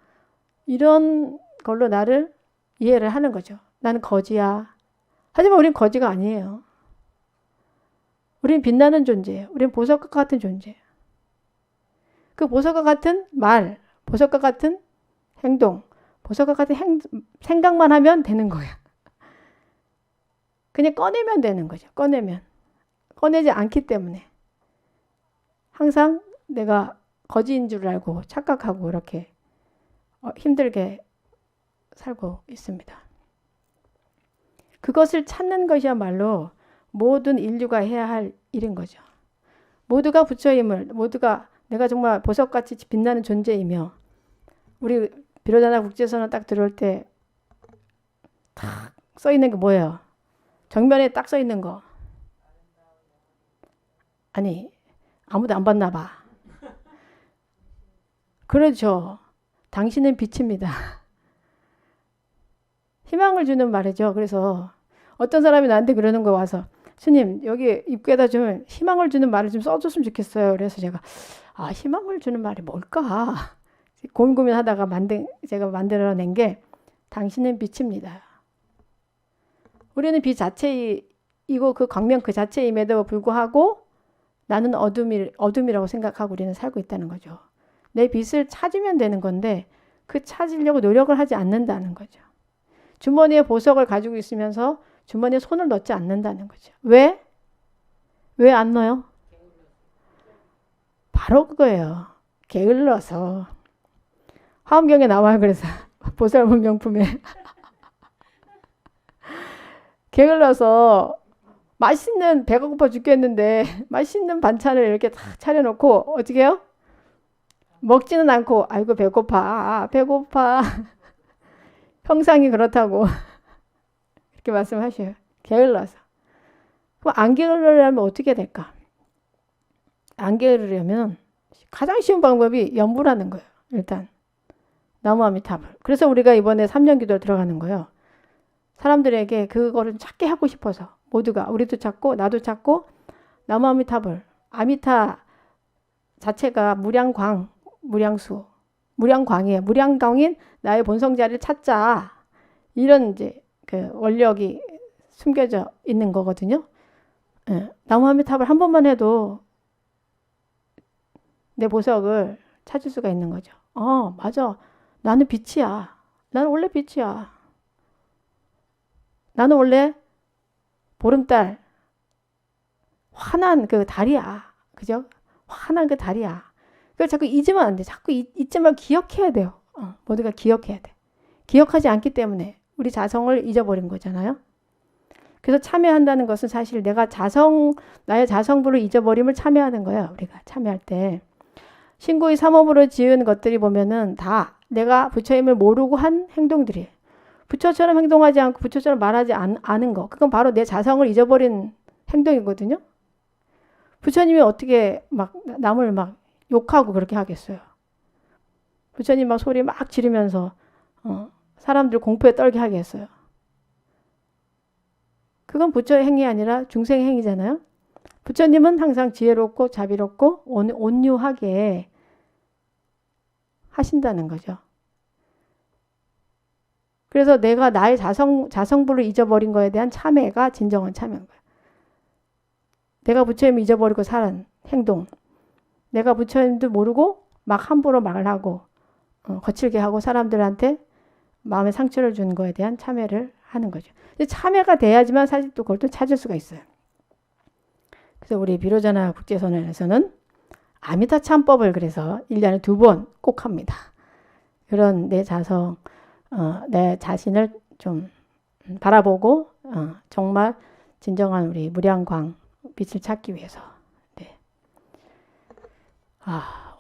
이런 걸로 나를 이해를 하는 거죠. 나는 거지야. 하지만 우린 거지가 아니에요. 우린 빛나는 존재예요. 우린 보석과 같은 존재예요. 그 보석과 같은 말, 보석과 같은 행동, 보석과 같은 생각만 하면 되는 거예요. 그냥 꺼내면 되는 거죠. 꺼내지 않기 때문에 항상 내가 거지인 줄 알고 착각하고 이렇게 힘들게 살고 있습니다. 그것을 찾는 것이야말로 모든 인류가 해야 할 일인 거죠. 모두가 부처임을, 모두가 내가 정말 보석같이 빛나는 존재이며, 우리 비로자나 국제선언 딱 들어올 때 탁 써있는 게 뭐예요? 정면에 딱 써있는 거. 아니, 아무도 안 봤나 봐. 그렇죠. 당신은 빛입니다. 희망을 주는 말이죠. 그래서 어떤 사람이 나한테 그러는 거 와서 스님 여기 입구에다 좀 희망을 주는 말을 좀 써줬으면 좋겠어요. 그래서 제가 희망을 주는 말이 뭘까 고민하다가 제가 만들어낸 게 당신은 빛입니다. 우리는 빛 자체이고 그 광명 그 자체임에도 불구하고 나는 어둠이라고 생각하고 우리는 살고 있다는 거죠. 내 빛을 찾으면 되는 건데 그 찾으려고 노력을 하지 않는다는 거죠. 주머니에 보석을 가지고 있으면서 주머니에 손을 넣지 않는다는 거죠. 왜? 왜 안 넣어요? 바로 그거예요. 게을러서. 화엄경에 나와요. 그래서 보살문 명품에 게을러서 맛있는 배가 고파 죽겠는데 맛있는 반찬을 이렇게 딱 차려놓고 어떻게 해요? 먹지는 않고 아이고 배고파. 형상이 그렇다고 이렇게 말씀하셔요. 게을러서. 그럼 안 게으르려면 어떻게 될까? 안 게으르려면 가장 쉬운 방법이 염불하는 거예요. 일단 나무아미타불. 그래서 우리가 이번에 3년 기도를 들어가는 거예요. 사람들에게 그거를 찾게 하고 싶어서 모두가 우리도 찾고 나도 찾고 나무아미타불. 아미타 자체가 무량광, 무량수, 무량광이에요. 무량광인 나의 본성 자리를 찾자. 이런 이제 그 원력이 숨겨져 있는 거거든요. 예. 나무아미타불 한 번만 해도 내 보석을 찾을 수가 있는 거죠. 맞아. 나는 빛이야. 나는 원래 빛이야. 나는 원래 보름달 환한 그 달이야. 그죠? 환한 그 달이야. 그걸 자꾸 잊으면 안 돼. 자꾸 잊지 말고 기억해야 돼요. 모두가 기억해야 돼. 기억하지 않기 때문에 우리 자성을 잊어버린 거잖아요. 그래서 참여한다는 것은 사실 내가 나의 자성부를 잊어버림을 참여하는 거예요. 우리가 참여할 때. 신구의 삼업으로 지은 것들이 보면은 다 내가 부처님을 모르고 한 행동들이에요. 부처처럼 행동하지 않고 부처처럼 말하지 않은 거. 그건 바로 내 자성을 잊어버린 행동이거든요. 부처님이 어떻게 막 남을 막 욕하고 그렇게 하겠어요. 부처님 막 소리 막 지르면서 사람들 공포에 떨게 하겠어요. 그건 부처의 행위 아니라 중생의 행위잖아요. 부처님은 항상 지혜롭고 자비롭고 온유하게 하신다는 거죠. 그래서 내가 나의 자성부를 잊어버린 거에 대한 참회가 진정한 참회인 거예요. 내가 부처님을 잊어버리고 살은 행동. 내가 부처님도 모르고 막 함부로 말을 하고 거칠게 하고 사람들한테 마음에 상처를 준 거에 대한 참회를 하는 거죠. 참회가 돼야지만 사실 또 그걸 또 찾을 수가 있어요. 그래서 우리 비로자나 국제선언에서는 아미타 참법을 그래서 1년에 2번 꼭 합니다. 그런 내 자성, 내 자신을 좀 바라보고 정말 진정한 우리 무량광 빛을 찾기 위해서. 네.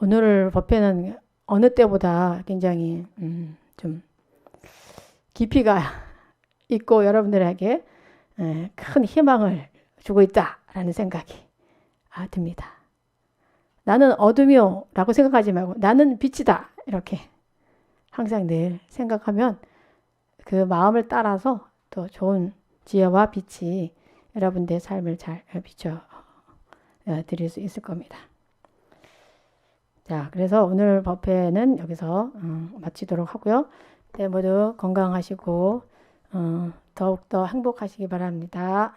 오늘 법회는 어느 때보다 굉장히 좀 깊이가 있고 여러분들에게 큰 희망을 주고 있다라는 생각이 듭니다. 나는 어둠이요 라고 생각하지 말고 나는 빛이다 이렇게 항상 늘 생각하면 그 마음을 따라서 더 좋은 지혜와 빛이 여러분들의 삶을 잘 비춰 드릴 수 있을 겁니다. 자, 그래서 오늘 법회는 여기서 마치도록 하고요. 네, 모두 건강하시고 더욱더 행복하시기 바랍니다.